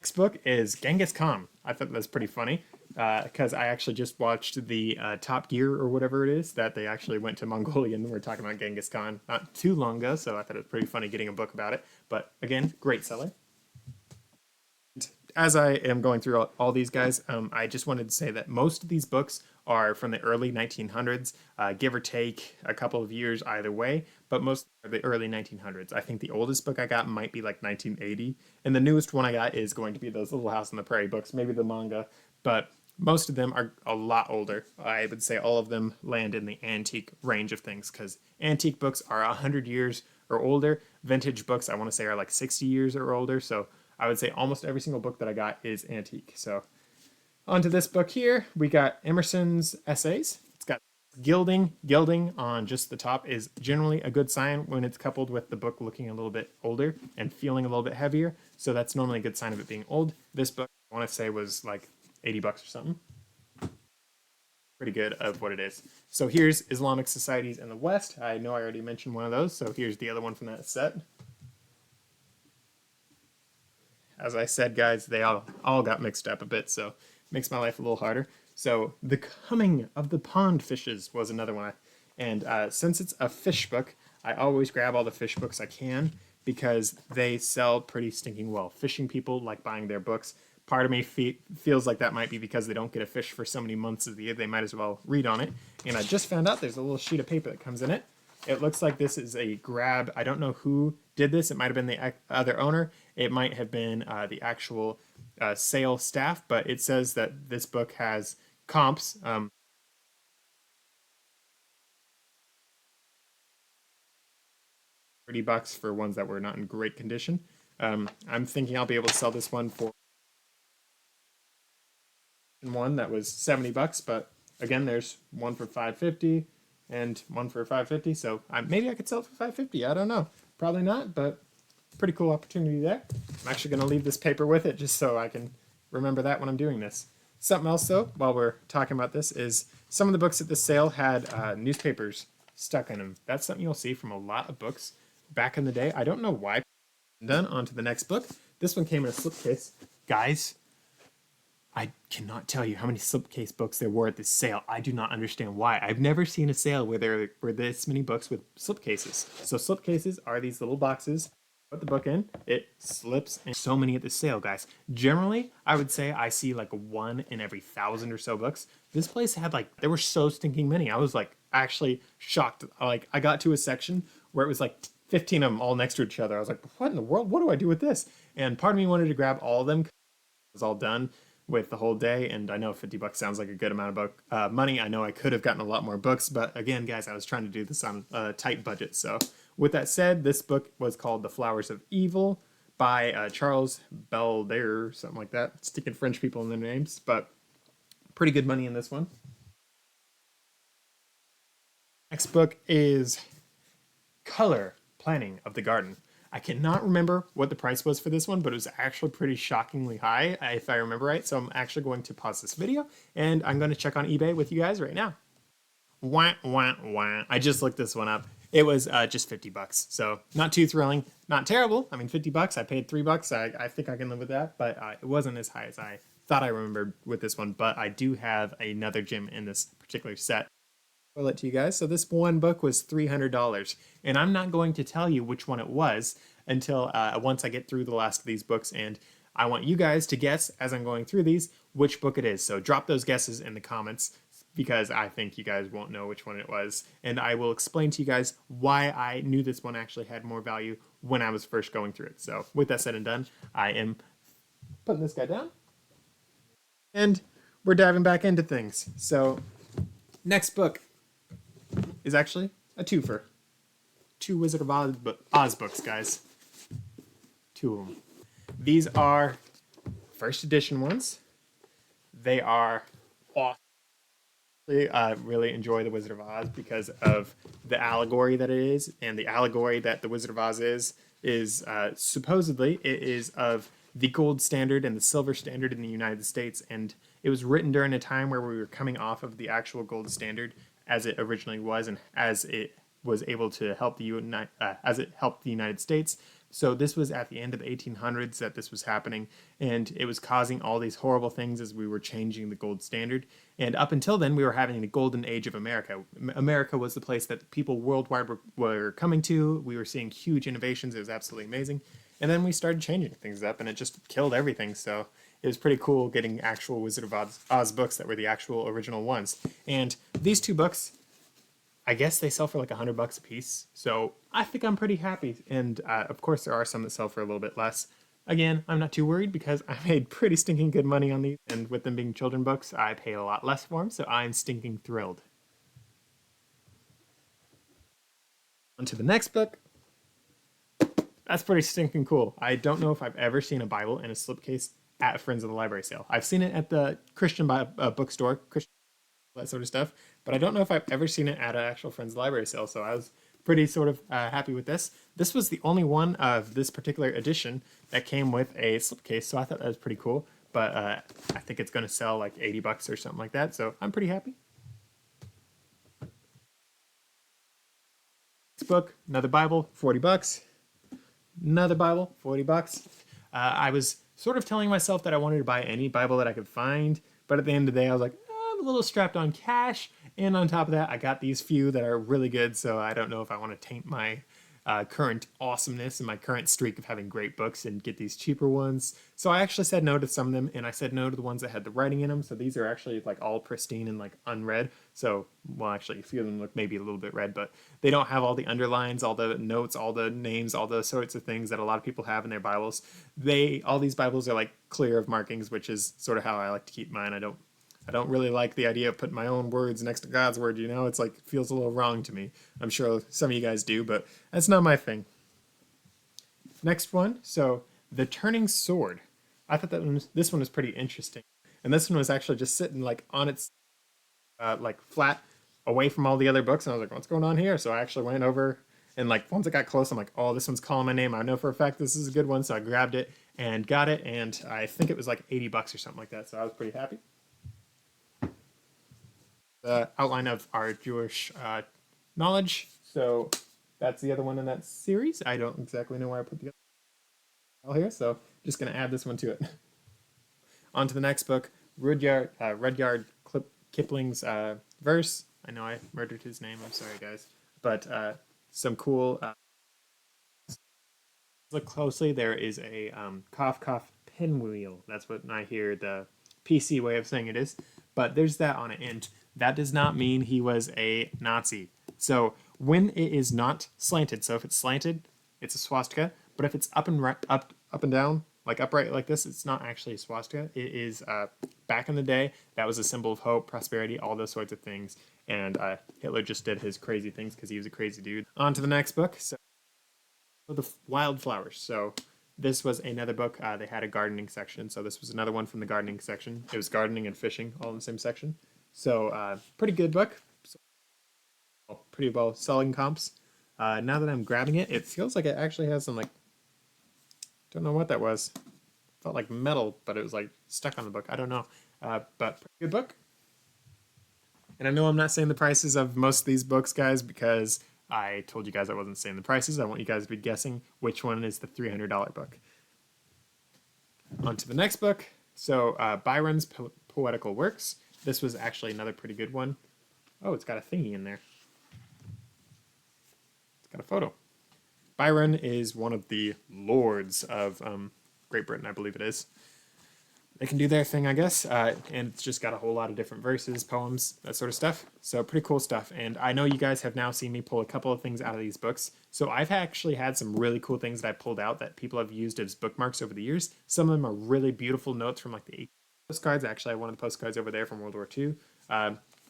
Speaker 1: Next book is Genghis Khan. I thought that was pretty funny because I actually just watched the Top Gear or whatever it is that they actually went to Mongolia and we're talking about Genghis Khan not too long ago, so I thought it was pretty funny getting a book about it. But again, great seller. As I am going through all these guys, I just wanted to say that most of these books are from the early 1900s, give or take a couple of years either way, but most are the early 1900s. I think the oldest book I got might be like 1980, and the newest one I got is going to be those Little House on the Prairie books, maybe the manga, but most of them are a lot older. I would say all of them land in the antique range of things, because antique books are 100 years or older. Vintage books, I want to say, are like 60 years or older, so I would say almost every single book that I got is antique. So onto this book here, we got Emerson's Essays. It's got gilding. Gilding on just the top is generally a good sign when it's coupled with the book looking a little bit older and feeling a little bit heavier. So that's normally a good sign of it being old. This book, I want to say, was like $80 or something. Pretty good of what it is. So here's Islamic Societies in the West. I know I already mentioned one of those, so here's the other one from that set. As I said, guys, they all got mixed up a bit, so it makes my life a little harder. So The Coming of the Pond Fishes was another one. And since it's a fish book, I always grab all the fish books I can because they sell pretty stinking well. Fishing people like buying their books. Part of me feels like that might be because they don't get a fish for so many months of the year. They might as well read on it. And I just found out there's a little sheet of paper that comes in it. It looks like this is a grab. I don't know who did this. It might have been the other owner. It might have been the actual sale staff, but it says that this book has comps. $30 for ones that were not in great condition. I'm thinking I'll be able to sell this one for one that was $70, but again, there's one for $5.50 and one for $5.50. So maybe I could sell it for $5.50. I don't know. Probably not, but pretty cool opportunity there. I'm actually going to leave this paper with it just so I can remember that when I'm doing this. Something else, though, while we're talking about this, is some of the books at the sale had newspapers stuck in them. That's something you'll see from a lot of books back in the day. I don't know why. Done. On to the next book. This one came in a slipcase. Guys, I cannot tell you how many slipcase books there were at this sale. I do not understand why. I've never seen a sale where there were this many books with slipcases. So slipcases are these little boxes. Put the book in, it slips, and so many at the sale, guys. Generally, I would say I see like one in every 1,000 or so books. This place had there were so stinking many. I was like actually shocked. Like I got to a section where it was like 15 of them all next to each other. I was like, what in the world? What do I do with this? And part of me wanted to grab all of them. It was all done with the whole day, and I know $50 sounds like a good amount of money. I know I could have gotten a lot more books, but again, guys, I was trying to do this on a tight budget. So with that said, this book was called The Flowers of Evil by Charles Baudelaire, something like that. Sticking French people in their names, but pretty good money in this one. Next book is Color Planning of the Garden. I cannot remember what the price was for this one, but it was actually pretty shockingly high, if I remember right. So I'm actually going to pause this video, and I'm going to check on eBay with you guys right now. Wah, wah, wah. I just looked this one up. It was just $50. So not too thrilling, not terrible. I mean, $50, I paid $3. I think I can live with that, but it wasn't as high as I thought I remembered with this one. But I do have another gem in this particular set. I'll it to you guys. So this one book was $300, and I'm not going to tell you which one it was until once I get through the last of these books, and I want you guys to guess as I'm going through these which book it is. So drop those guesses in the comments because I think you guys won't know which one it was, and I will explain to you guys why I knew this one actually had more value when I was first going through it. So with that said and done, I am putting this guy down, and we're diving back into things. So next book is actually a twofer. 2 Wizard of Oz books, guys. 2 of them. These are first edition ones. they are awesome. Really enjoy The Wizard of Oz because of the allegory that it is, and the allegory that The Wizard of Oz is supposedly it is of the gold standard and the silver standard in the United States, and it was written during a time where we were coming off of the actual gold standard as it originally was, and as it was able to help as it helped the United States. So this was at the end of the 1800s that this was happening, and it was causing all these horrible things as we were changing the gold standard. And up until then, we were having the golden age of America. America was the place that people worldwide were coming to. We were seeing huge innovations. It was absolutely amazing. And then we started changing things up, and it just killed everything. So it was pretty cool getting actual Wizard of Oz books that were the actual original ones. And these two books, I guess they sell for like $100 a piece. So I think I'm pretty happy. And of course, there are some that sell for a little bit less. Again, I'm not too worried because I made pretty stinking good money on these. And with them being children books, I paid a lot less for them. So I'm stinking thrilled. On to the next book. That's pretty stinking cool. I don't know if I've ever seen a Bible in a slipcase at a Friends of the Library sale. I've seen it at the Christian bookstore, Christian, that sort of stuff, but I don't know if I've ever seen it at an actual Friends Library sale, so I was pretty sort of happy with this. This was the only one of this particular edition that came with a slipcase, so I thought that was pretty cool, but I think it's going to sell like $80 or something like that, so I'm pretty happy. Next book, another Bible, $40. Another Bible, $40. I was sort of telling myself that I wanted to buy any Bible that I could find, but at the end of the day, I was like, I'm a little strapped on cash, and on top of that, I got these few that are really good, so I don't know if I want to taint my current awesomeness and my current streak of having great books and get these cheaper ones. So I actually said no to some of them, and I said no to the ones that had the writing in them. So these are actually like all pristine and like unread. So, well, actually, a few of them look maybe a little bit read, but they don't have all the underlines, all the notes, all the names, all those sorts of things that a lot of people have in their Bibles. All these Bibles are like clear of markings, which is sort of how I like to keep mine. I don't really like the idea of putting my own words next to God's word, you know? It's like, it feels a little wrong to me. I'm sure some of you guys do, but that's not my thing. Next one, so The Turning Sword. I thought this one was pretty interesting. And this one was actually just sitting like on its like flat away from all the other books, and I was like, what's going on here? So I actually went over, and like once I got close, I'm like, oh, this one's calling my name. I know for a fact this is a good one, so I grabbed it and got it, and I think it was like $80 or something like that, so I was pretty happy. The outline of our Jewish knowledge. So that's the other one in that series. I don't exactly know where I put the other here, so just going to add this one to it. On to the next book, Rudyard Kipling's verse. I know I murdered his name. I'm sorry, guys. But some cool... look closely. There is a cough, cough, pinwheel. That's what I hear the PC way of saying it is. But there's that on it, and that does not mean he was a Nazi. So when it is not slanted, so if it's slanted, it's a swastika. But if it's up and down, like upright like this, it's not actually a swastika. It is back in the day, that was a symbol of hope, prosperity, all those sorts of things. And Hitler just did his crazy things because he was a crazy dude. On to the next book. So the Wildflowers. So this was another book. They had a gardening section, so this was another one from the gardening section. It was gardening and fishing all in the same section. So pretty good book. Pretty well selling comps. Now that I'm grabbing it, it feels like it actually has some like, don't know what that was. Felt like metal, but it was like stuck on the book. I don't know. But pretty good book. And I know I'm not saying the prices of most of these books, guys, because I told you guys I wasn't saying the prices. I want you guys to be guessing which one is the $300 book. On to the next book. So Byron's Poetical Works. This was actually another pretty good one. Oh, it's got a thingy in there. It's got a photo. Byron is one of the lords of Great Britain, I believe it is. They can do their thing, I guess, and it's just got a whole lot of different verses, poems, that sort of stuff. So pretty cool stuff, and I know you guys have now seen me pull a couple of things out of these books. So I've actually had some really cool things that I pulled out that people have used as bookmarks over the years. Some of them are really beautiful notes from like the 80s postcards. Actually, I have one of the postcards over there from World War II.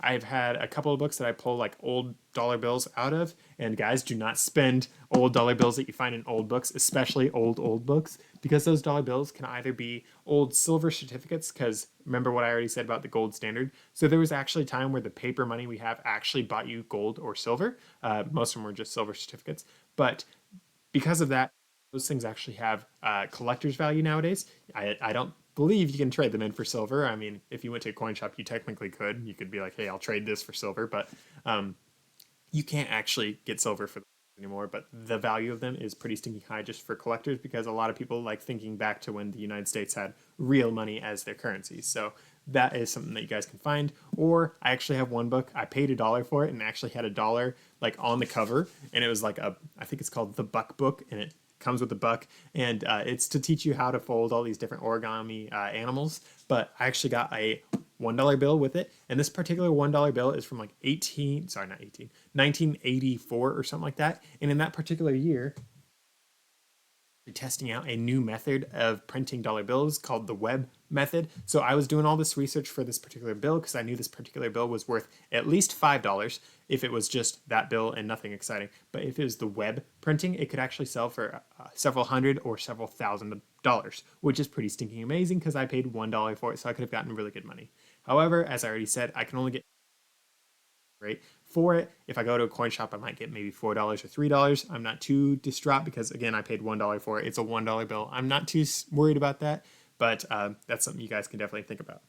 Speaker 1: I've had a couple of books that I pull like old dollar bills out of, and guys, do not spend old dollar bills that you find in old books, especially old books, because those dollar bills can either be old silver certificates, because remember what I already said about the gold standard. So there was actually a time where the paper money we have actually bought you gold or silver. Most of them were just silver certificates. But because of that, those things actually have collector's value nowadays. I don't believe you can trade them in for silver. I mean, if you went to a coin shop, you technically could. You could be like, hey, I'll trade this for silver, but you can't actually get silver for them anymore. But the value of them is pretty stinking high just for collectors, because a lot of people like thinking back to when the United States had real money as their currency. So that is something that you guys can find. Or I actually have one book. I paid $1 for it and actually had $1 like on the cover, and it was like I think it's called the Buck Book, and it comes with a buck, and it's to teach you how to fold all these different origami animals. But I actually got a $1 bill with it, and this particular $1 bill is from like 1984 or something like that. And in that particular year, testing out a new method of printing dollar bills called the web method. So I was doing all this research for this particular bill because I knew this particular bill was worth at least $5 if it was just that bill and nothing exciting. But if it was the web printing, it could actually sell for several hundred or several $1,000s, which is pretty stinking amazing because I paid $1 for it, so I could have gotten really good money. However, as I already said, I can only get rate for it. If I go to a coin shop, I might get maybe $4 or $3. I'm not too distraught because, again, I paid $1 for it. It's a $1 bill. I'm not too worried about that, but that's something you guys can definitely think about.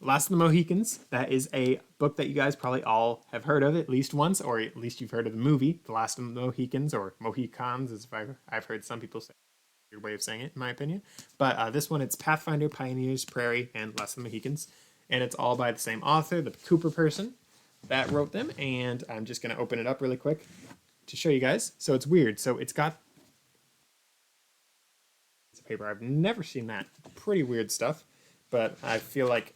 Speaker 1: Last of the Mohicans, that is a book that you guys probably all have heard of at least once, or at least you've heard of the movie, The Last of the Mohicans, or Mohicans, as I've heard some people say. Your way of saying it, in my opinion. But this one, it's Pathfinder Pioneers, Prairie, and Last of the Mohicans. And it's all by the same author, the Cooper person that wrote them. And I'm just going to open it up really quick to show you guys. So it's weird. So it's got it's paper. I've never seen that. Pretty weird stuff. But I feel like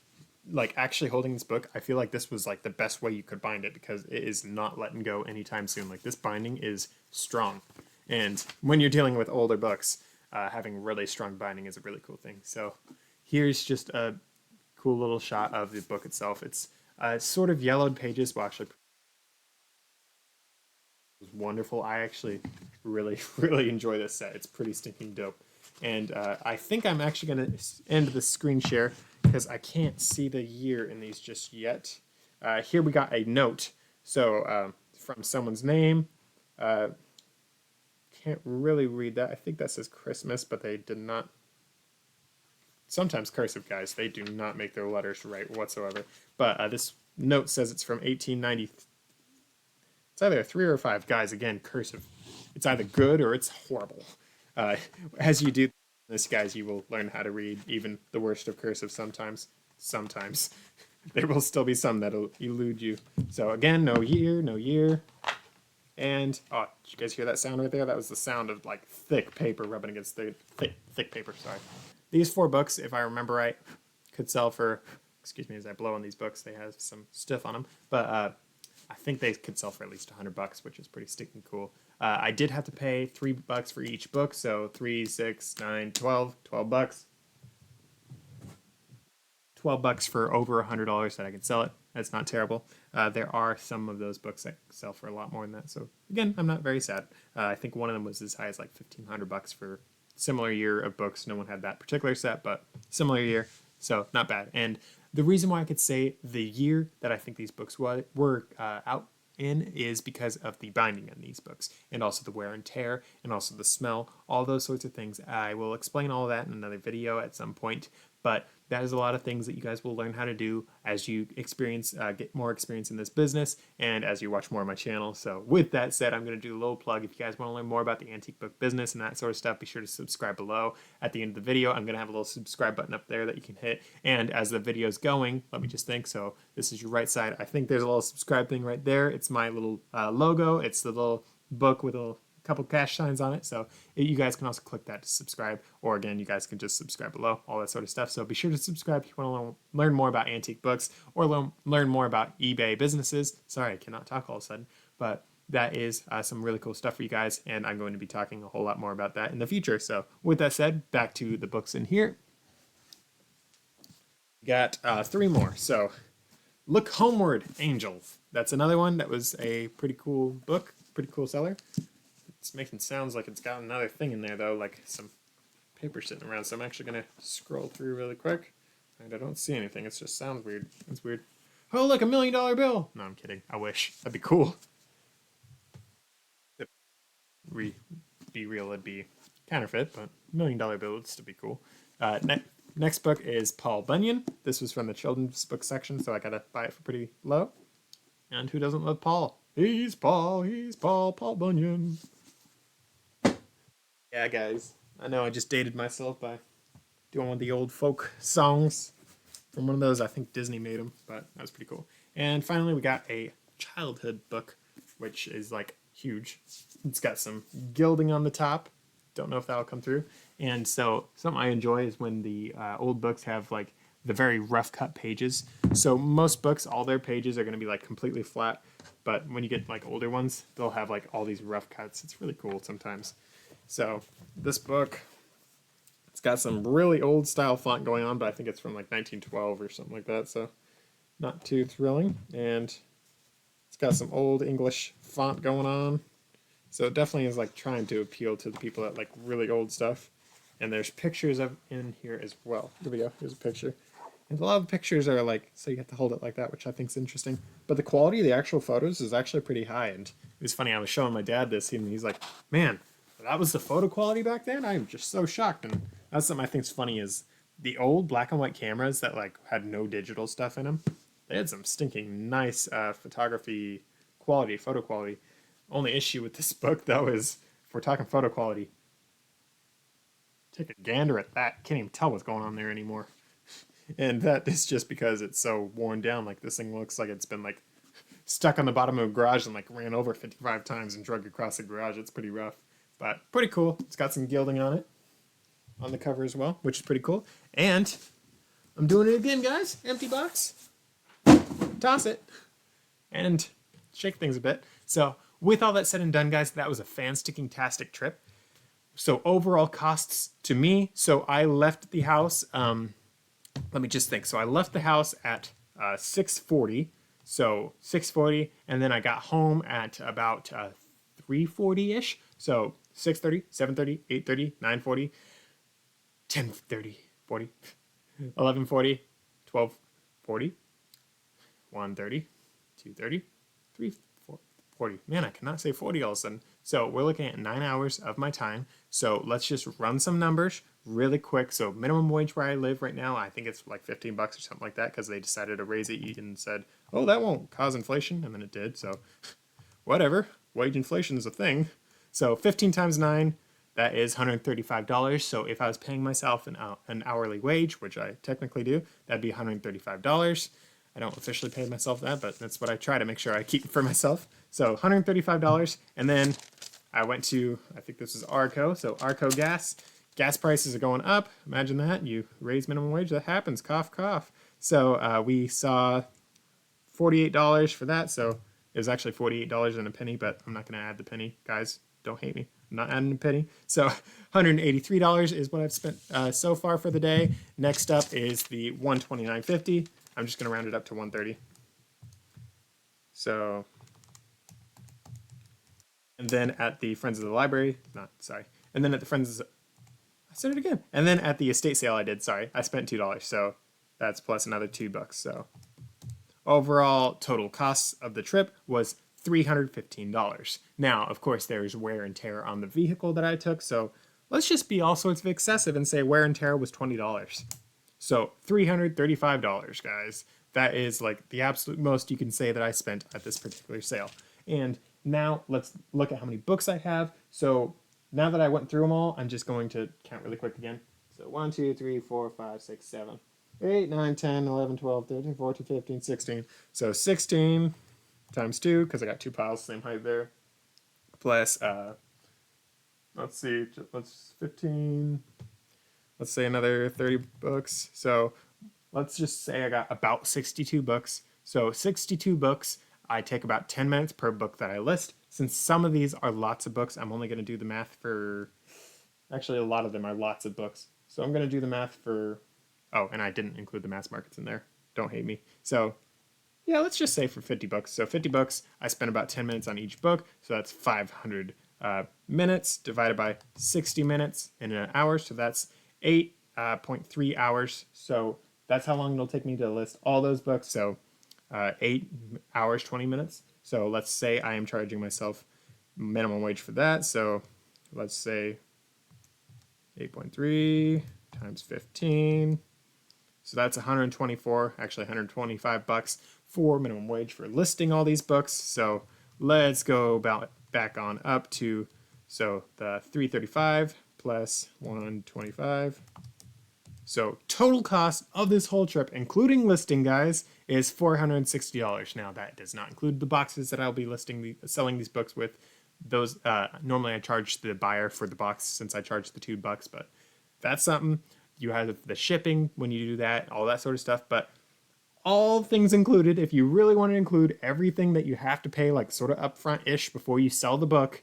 Speaker 1: actually holding this book, I feel like this was like the best way you could bind it, because it is not letting go anytime soon. Like, this binding is strong. And when you're dealing with older books, having really strong binding is a really cool thing. So here's just a cool little shot of the book itself. It's sort of yellowed pages. Well, actually, it was wonderful. I actually really enjoy this set. It's pretty stinking dope. And I think I'm actually going to end the screen share because I can't see the year in these just yet. Here we got a note. So from someone's name. Can't really read that. I think that says Christmas, but they did not. Sometimes cursive, guys, they do not make their letters right whatsoever. But this note says it's from 1890. It's either a 3 or a 5. Guys, again, cursive. It's either good or it's horrible. As you do this, guys, you will learn how to read even the worst of cursive sometimes. Sometimes. There will still be some that'll elude you. So again, no year. And, oh, did you guys hear that sound right there? That was the sound of, like, thick paper rubbing against the thick paper, sorry. These 4 books, if I remember right, could sell for, excuse me as I blow on these books, they have some stuff on them, but I think they could sell for at least $100, which is pretty stinking cool. I did have to pay $3 for each book, so 3, 6, 9, 12 bucks. $12 for over $100 that I could sell it. That's not terrible. There are some of those books that sell for a lot more than that. So again, I'm not very sad. I think one of them was as high as like $1,500 for similar year of books. No one had that particular set, but similar year. So not bad. And the reason why I could say the year that I think these books were out in is because of the binding in these books, and also the wear and tear, and also the smell, all those sorts of things. I will explain all of that in another video at some point, but that is a lot of things that you guys will learn how to do as you get more experience in this business, and as you watch more of my channel. So with that said, I'm going to do a little plug. If you guys want to learn more about the antique book business and that sort of stuff, be sure to subscribe below. At the end of the video, I'm going to have a little subscribe button up there that you can hit. And as the video is going, let me just think. So this is your right side. I think there's a little subscribe thing right there. It's my little logo. It's the little book with a couple cash signs on it, so you guys can also click that to subscribe, or again, you guys can just subscribe below, all that sort of stuff. So be sure to subscribe if you want to learn more about antique books, or learn more about eBay businesses. Sorry, I cannot talk all of a sudden, but that is some really cool stuff for you guys, and I'm going to be talking a whole lot more about that in the future. So with that said, back to the books in here. Got 3 more. So look, Homeward Angels. That's another one that was a pretty cool book, pretty cool seller. It's making sounds like it's got another thing in there, though, like some paper sitting around. So I'm actually going to scroll through really quick. And I don't see anything. It just sounds weird. It's weird. Oh, look, $1 million bill. No, I'm kidding. I wish. That'd be cool. Be real, it'd be counterfeit, but $1 million bill would still be cool. Next book is Paul Bunyan. This was from the children's book section, so I gotta buy it for pretty low. And who doesn't love Paul? He's Paul, Paul Bunyan. Yeah, guys, I know I just dated myself by doing one of the old folk songs from one of those. I think Disney made them, but that was pretty cool. And finally, we got a childhood book, which is like huge. It's got some gilding on the top. Don't know if that'll come through. And so something I enjoy is when the old books have like the very rough cut pages. So most books, all their pages are going to be like completely flat. But when you get like older ones, they'll have like all these rough cuts. It's really cool sometimes. So this book, it's got some really old style font going on, but I think it's from like 1912 or something like that. So not too thrilling. And it's got some old English font going on. So it definitely is like trying to appeal to the people that like really old stuff. And there's pictures of in here as well. Here we go. Here's a picture. And a lot of pictures are like, so you have to hold it like that, which I think is interesting. But the quality of the actual photos is actually pretty high. And it was funny, I was showing my dad this, and he's like, man, that was the photo quality back then? I'm just so shocked. And that's something I think is funny is the old black and white cameras that like had no digital stuff in them, they had some stinking nice photography quality, photo quality. Only issue with this book, though, is if we're talking photo quality, take a gander at that. Can't even tell what's going on there anymore. And that is just because it's so worn down. Like, this thing looks like it's been, like, stuck on the bottom of a garage and, like, ran over 55 times and dragged across the garage. It's pretty rough. But pretty cool. It's got some gilding on it. On the cover as well, which is pretty cool. And I'm doing it again, guys. Empty box. Toss it. And shake things a bit. So, with all that said and done, guys, that was a fan-sticking-tastic trip. So overall costs to me, so I left the house, let me just think. So I left the house at 6:40, so 6:40, and then I got home at about 3:40-ish. So 6:30, 7:30, 8:30, 9:40, 10:30, 40, 11:40, 12:40, 1:30, 2:30, 3:40. 40. Man, I cannot say 40 all of a sudden. So we're looking at 9 hours of my time. So let's just run some numbers really quick. So minimum wage where I live right now, I think it's like $15 or something like that because they decided to raise it and said, oh, that won't cause inflation. And then it did. So whatever. Wage inflation is a thing. So 15 times 9, that is $135. So if I was paying myself an hourly wage, which I technically do, that'd be $135. I don't officially pay myself that, but that's what I try to make sure I keep for myself. So $135, and then I went to, I think this is Arco, so Arco gas. Gas prices are going up. Imagine that. You raise minimum wage, that happens. Cough, cough. So we saw $48 for that, so it was actually $48 and a penny, but I'm not going to add the penny. Guys, don't hate me. I'm not adding a penny. So $183 is what I've spent so far for the day. Next up is the $129.50. I'm just going to round it up to 130. So, and then at the Friends of the Library, and then at the Friends, I said it again. And then at the estate sale I did, I spent $2. So that's plus another $2. So overall total costs of the trip was $315. Now, of course, there's wear and tear on the vehicle that I took. So let's just be all sorts of excessive and say wear and tear was $20. So $335, guys. That is like the absolute most you can say that I spent at this particular sale. And now let's look at how many books I have. So now that I went through them all, I'm just going to count really quick again. So 1, 2, 3, 4, 5, 6, 7, 8, 9, 10, 11, 12, 13, 14, 15, 16. So 16 times 2, because I got 2 piles, same height there. Plus, let's see, let's 15... Let's say another 30 books. So let's just say I got about 62 books. So 62 books, I take about 10 minutes per book that I list. Since some of these are lots of books, I'm only going to do the math for... Actually, a lot of them are lots of books. So I'm going to do the math for... Oh, and I didn't include the mass markets in there. Don't hate me. So yeah, let's just say for 50 books. So 50 books, I spent about 10 minutes on each book. So that's 500 minutes divided by 60 minutes in an hour. So that's 8.3 hours. So that's how long it'll take me to list all those books. So 8 hours, 20 minutes. So let's say I am charging myself minimum wage for that. So let's say 8.3 times 15. So that's 124, actually 125 bucks for minimum wage for listing all these books. So let's go back on up to, so the 335 plus 125. So total cost of this whole trip, including listing, guys, is $460. Now that does not include the boxes that I'll be selling these books with. Those normally I charge the buyer for the box since I charge the $2, but that's something. You have the shipping when you do that, all that sort of stuff. But all things included, if you really want to include everything that you have to pay, like sort of upfront-ish before you sell the book,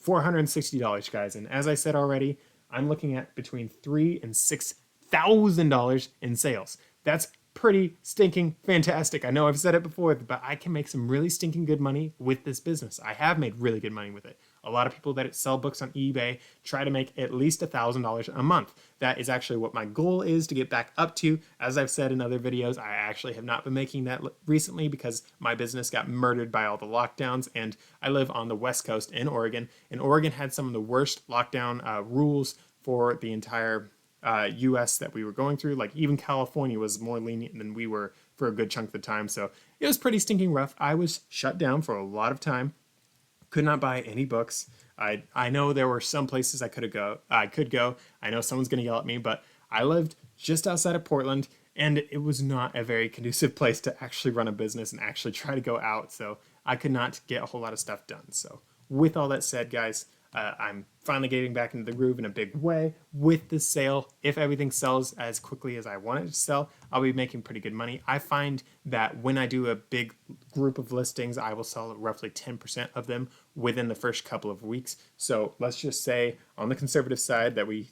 Speaker 1: $460, guys. And as I said already, I'm looking at between $3,000 and $6,000 in sales. That's pretty stinking fantastic. I know I've said it before, but I can make some really stinking good money with this business. I have made really good money with it. A lot of people that sell books on eBay try to make at least $1,000 a month. That is actually what my goal is to get back up to. As I've said in other videos, I actually have not been making that recently because my business got murdered by all the lockdowns, and I live on the West Coast in Oregon, and Oregon had some of the worst lockdown rules for the entire US that we were going through. Like even California was more lenient than we were for a good chunk of the time. So it was pretty stinking rough. I was shut down for a lot of time. Could not buy any books. I know there were some places I could go. I know someone's gonna yell at me, but I lived just outside of Portland, and it was not a very conducive place to actually run a business and actually try to go out. So I could not get a whole lot of stuff done. So with all that said, guys, I'm finally getting back into the groove in a big way with this sale. If everything sells as quickly as I want it to sell, I'll be making pretty good money. I find that when I do a big group of listings, I will sell roughly 10% of them within the first couple of weeks. So let's just say on the conservative side that we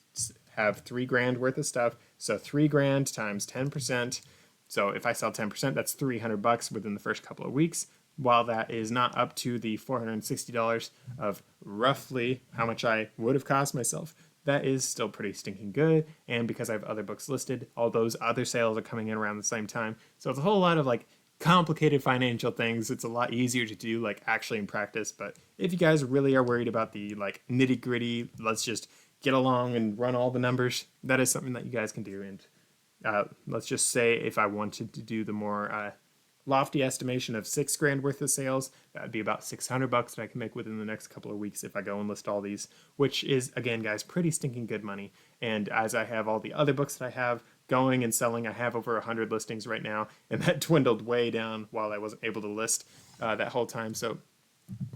Speaker 1: have $3,000 worth of stuff. So $3,000 times 10%. So if I sell 10%, that's $300 within the first couple of weeks. While that is not up to the $460 of roughly how much I would have cost myself, that is still pretty stinking good. And because I have other books listed, all those other sales are coming in around the same time. So it's a whole lot of like complicated financial things. It's a lot easier to do like actually in practice. But if you guys really are worried about the like nitty gritty, let's just get along and run all the numbers, that is something that you guys can do. And let's just say if I wanted to do the more lofty estimation of $6,000 worth of sales, that would be about $600 that I can make within the next couple of weeks if I go and list all these, which is, again, guys, pretty stinking good money. And as I have all the other books that I have going and selling, I have over 100 listings right now, and that dwindled way down while I wasn't able to list that whole time. So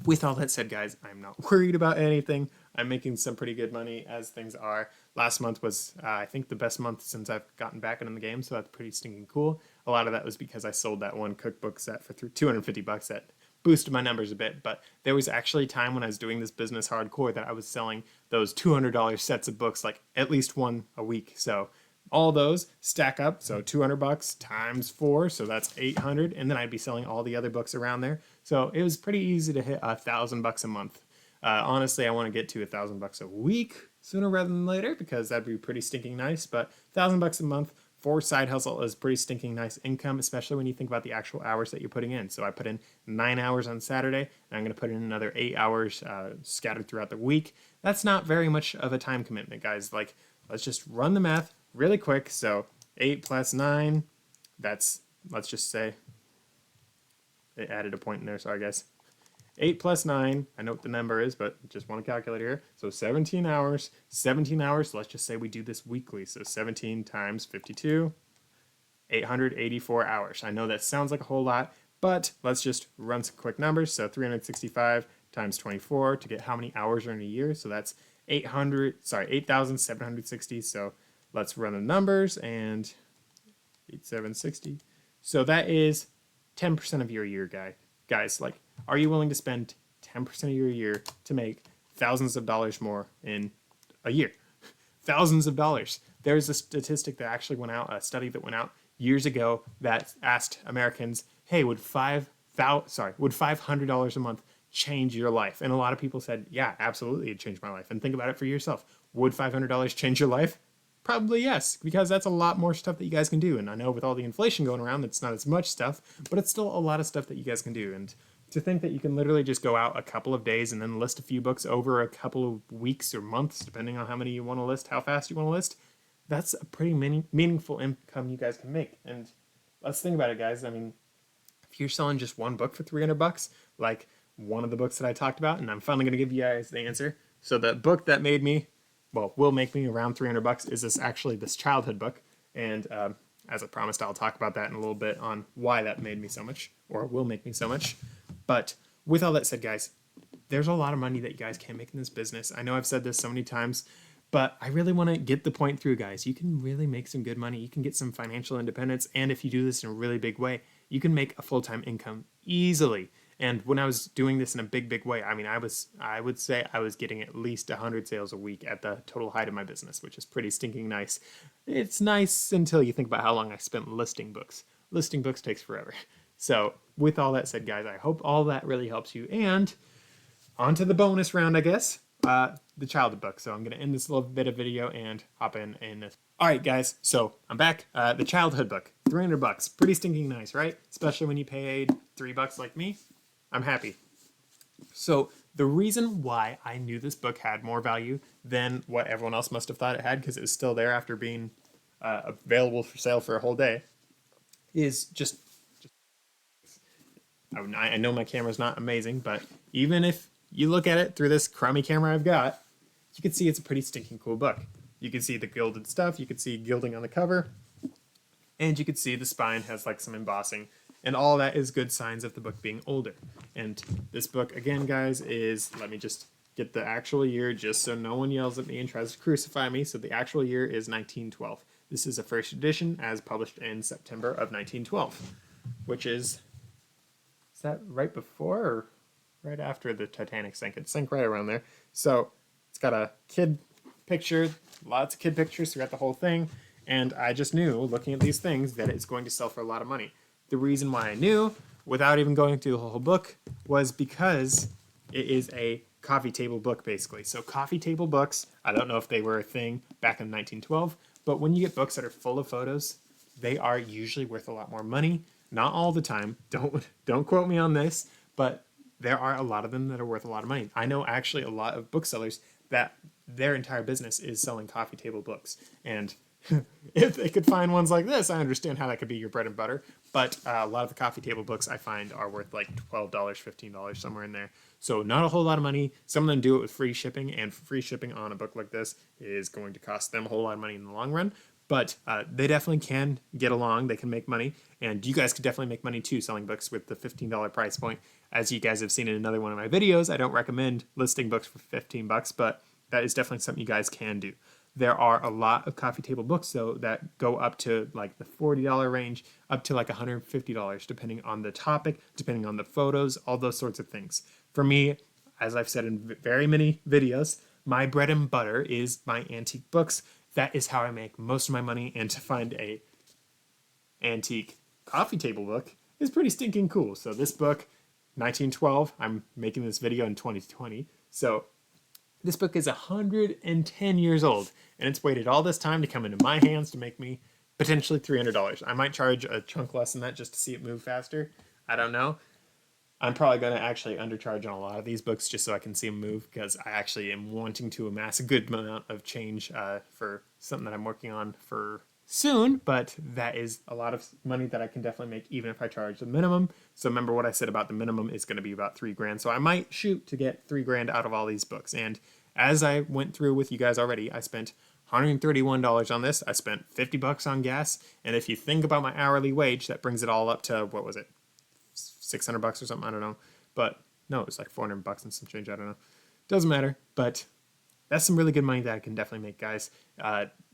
Speaker 1: with all that said, guys, I'm not worried about anything. I'm making some pretty good money as things are. Last month was, I think, the best month since I've gotten back into the game, so that's pretty stinking cool. A lot of that was because I sold that one cookbook set for $250 that boosted my numbers a bit. But there was actually a time when I was doing this business hardcore that I was selling those $200 sets of books, like at least one a week. So all those stack up. So $200 times 4, so that's $800, and then I'd be selling all the other books around there. So it was pretty easy to hit $1,000 a month. Honestly, I want to get to $1,000 a week sooner rather than later because that'd be pretty stinking nice. But $1,000 a month for side hustle is pretty stinking nice income, especially when you think about the actual hours that you're putting in. So I put in 9 hours on Saturday, and I'm going to put in another 8 hours scattered throughout the week. That's not very much of a time commitment, guys. Like, let's just run the math really quick. So 8 plus 9, that's, let's just say, it added a point in there, sorry guys. 8 plus 9, I know what the number is, but just want to calculate here. So 17 hours, let's just say we do this weekly. So 17 times 52, 884 hours. I know that sounds like a whole lot, but let's just run some quick numbers. So 365 times 24 to get how many hours are in a year. So that's 8,760. So let's run the numbers, and 8,760. So that is 10% of your year, guys. Like, are you willing to spend 10% of your year to make thousands of dollars more in a year? Thousands of dollars. There's a statistic that actually went out, a study that went out years ago that asked Americans, hey, would $500 a month change your life? And a lot of people said, yeah, absolutely, it changed my life. And think about it for yourself. Would $500 change your life? Probably yes, because that's a lot more stuff that you guys can do. And I know with all the inflation going around, it's not as much stuff, but it's still a lot of stuff that you guys can do. And to think that you can literally just go out a couple of days and then list a few books over a couple of weeks or months, depending on how many you want to list, how fast you want to list, that's a pretty meaningful income you guys can make. And let's think about it, guys. I mean, if you're selling just one book for $300, like one of the books that I talked about, and I'm finally going to give you guys the answer. So the book that made me, well, will make me around $300 is this childhood book. And as I promised, I'll talk about that in a little bit on why that made me so much, or will make me so much. But with all that said, guys, there's a lot of money that you guys can make in this business. I know I've said this so many times, but I really want to get the point through, guys. You can really make some good money. You can get some financial independence. And if you do this in a really big way, you can make a full-time income easily. And when I was doing this in a big way, I mean, I would say I was getting at least 100 sales a week at the total height of my business, which is pretty stinking nice. It's nice until you think about how long I spent listing books. Listing books takes forever. So with all that said, guys, I hope all that really helps you. And on to the bonus round, I guess, the childhood book. So I'm going to end this little bit of video and hop in this. All right, guys, so I'm back. The childhood book, $300. Pretty stinking nice, right? Especially when you paid $3 like me. I'm happy. So the reason why I knew this book had more value than what everyone else must have thought it had, because it was still there after being available for sale for a whole day, is just I know my camera's not amazing, but even if you look at it through this crummy camera I've got, you can see it's a pretty stinking cool book. You can see the gilded stuff, you can see gilding on the cover, and you can see the spine has like some embossing, and all that is good signs of the book being older. And this book, again, guys, is, let me just get the actual year just so no one yells at me and tries to crucify me. So the actual year is 1912. This is a first edition as published in September of 1912, which is that right before or right after the Titanic sank? It sank right around there. So it's got a kid picture, lots of kid pictures throughout the whole thing. And I just knew, looking at these things, that it's going to sell for a lot of money. The reason why I knew, without even going through the whole book, was because it is a coffee table book, basically. So coffee table books, I don't know if they were a thing back in 1912, but when you get books that are full of photos, they are usually worth a lot more money. Not all the time. Don't quote me on this, but there are a lot of them that are worth a lot of money. I know actually a lot of booksellers that their entire business is selling coffee table books. And if they could find ones like this, I understand how that could be your bread and butter. But a lot of the coffee table books I find are worth like $12, $15, somewhere in there. So not a whole lot of money. Some of them do it with free shipping, and free shipping on a book like this is going to cost them a whole lot of money in the long run. But they definitely can get along. They can make money. And you guys could definitely make money too selling books with the $15 price point. As you guys have seen in another one of my videos, I don't recommend listing books for $15, but that is definitely something you guys can do. There are a lot of coffee table books, though, that go up to like the $40 range, up to like $150, depending on the topic, depending on the photos, all those sorts of things. For me, as I've said in very many videos, my bread and butter is my antique books. That is how I make most of my money, and to find a antique coffee table book is pretty stinking cool. So this book, 1912, I'm making this video in 2020, so this book is 110 years old, and it's waited all this time to come into my hands to make me potentially $300. I might charge a chunk less than that just to see it move faster. I don't know. I'm probably going to actually undercharge on a lot of these books just so I can see them move, because I actually am wanting to amass a good amount of change for something that I'm working on for soon, but that is a lot of money that I can definitely make even if I charge the minimum. So remember what I said about the minimum is going to be about $3,000. So I might shoot to get $3,000 out of all these books. And as I went through with you guys already, I spent $131 on this. I spent $50 on gas. And if you think about my hourly wage, that brings it all up to, what was it, $600 or something? I don't know. But no, it was like $400 and some change. I don't know. Doesn't matter. But that's some really good money that I can definitely make, guys.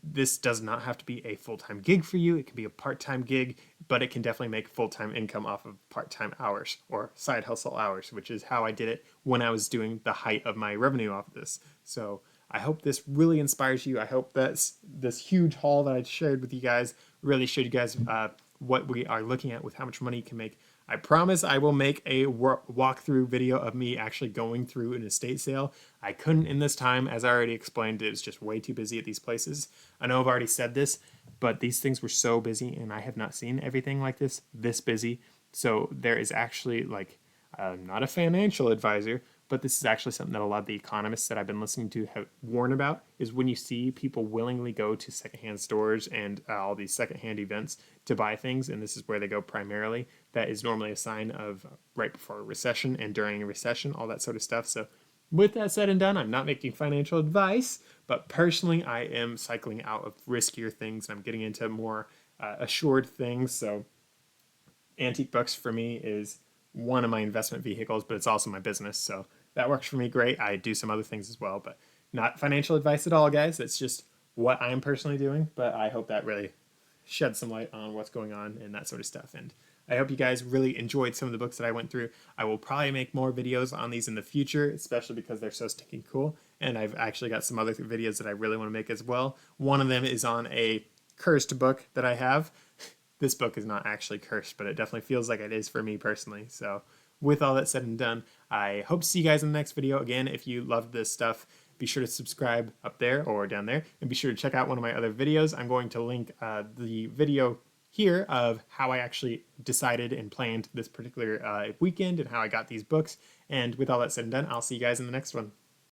Speaker 1: This does not have to be a full-time gig for you. It can be a part-time gig, but it can definitely make full-time income off of part-time hours or side hustle hours, which is how I did it when I was doing the height of my revenue off of this. So I hope this really inspires you. I hope that this huge haul that I shared with you guys really showed you guys what we are looking at with how much money you can make. I promise I will make a walkthrough video of me actually going through an estate sale. I couldn't in this time, as I already explained, it was just way too busy at these places. I know I've already said this, but these things were so busy and I have not seen everything like this busy. So there is actually like, I'm not a financial advisor, but this is actually something that a lot of the economists that I've been listening to have warned about, is when you see people willingly go to secondhand stores and all these secondhand events to buy things, and this is where they go primarily, that is normally a sign of right before a recession and during a recession, all that sort of stuff. So with that said and done, I'm not making financial advice, but personally I am cycling out of riskier things and I'm getting into more assured things. So antique books for me is one of my investment vehicles, but it's also my business. So that works for me great. I do some other things as well, but not financial advice at all, guys. It's just what I'm personally doing, but I hope that really sheds some light on what's going on and that sort of stuff. And I hope you guys really enjoyed some of the books that I went through. I will probably make more videos on these in the future, especially because they're so stinking cool. And I've actually got some other videos that I really want to make as well. One of them is on a cursed book that I have. This book is not actually cursed, but it definitely feels like it is for me personally. So with all that said and done, I hope to see you guys in the next video. Again, if you loved this stuff, be sure to subscribe up there or down there, and be sure to check out one of my other videos. I'm going to link the video here of how I actually decided and planned this particular weekend and how I got these books. And with all that said and done, I'll see you guys in the next one.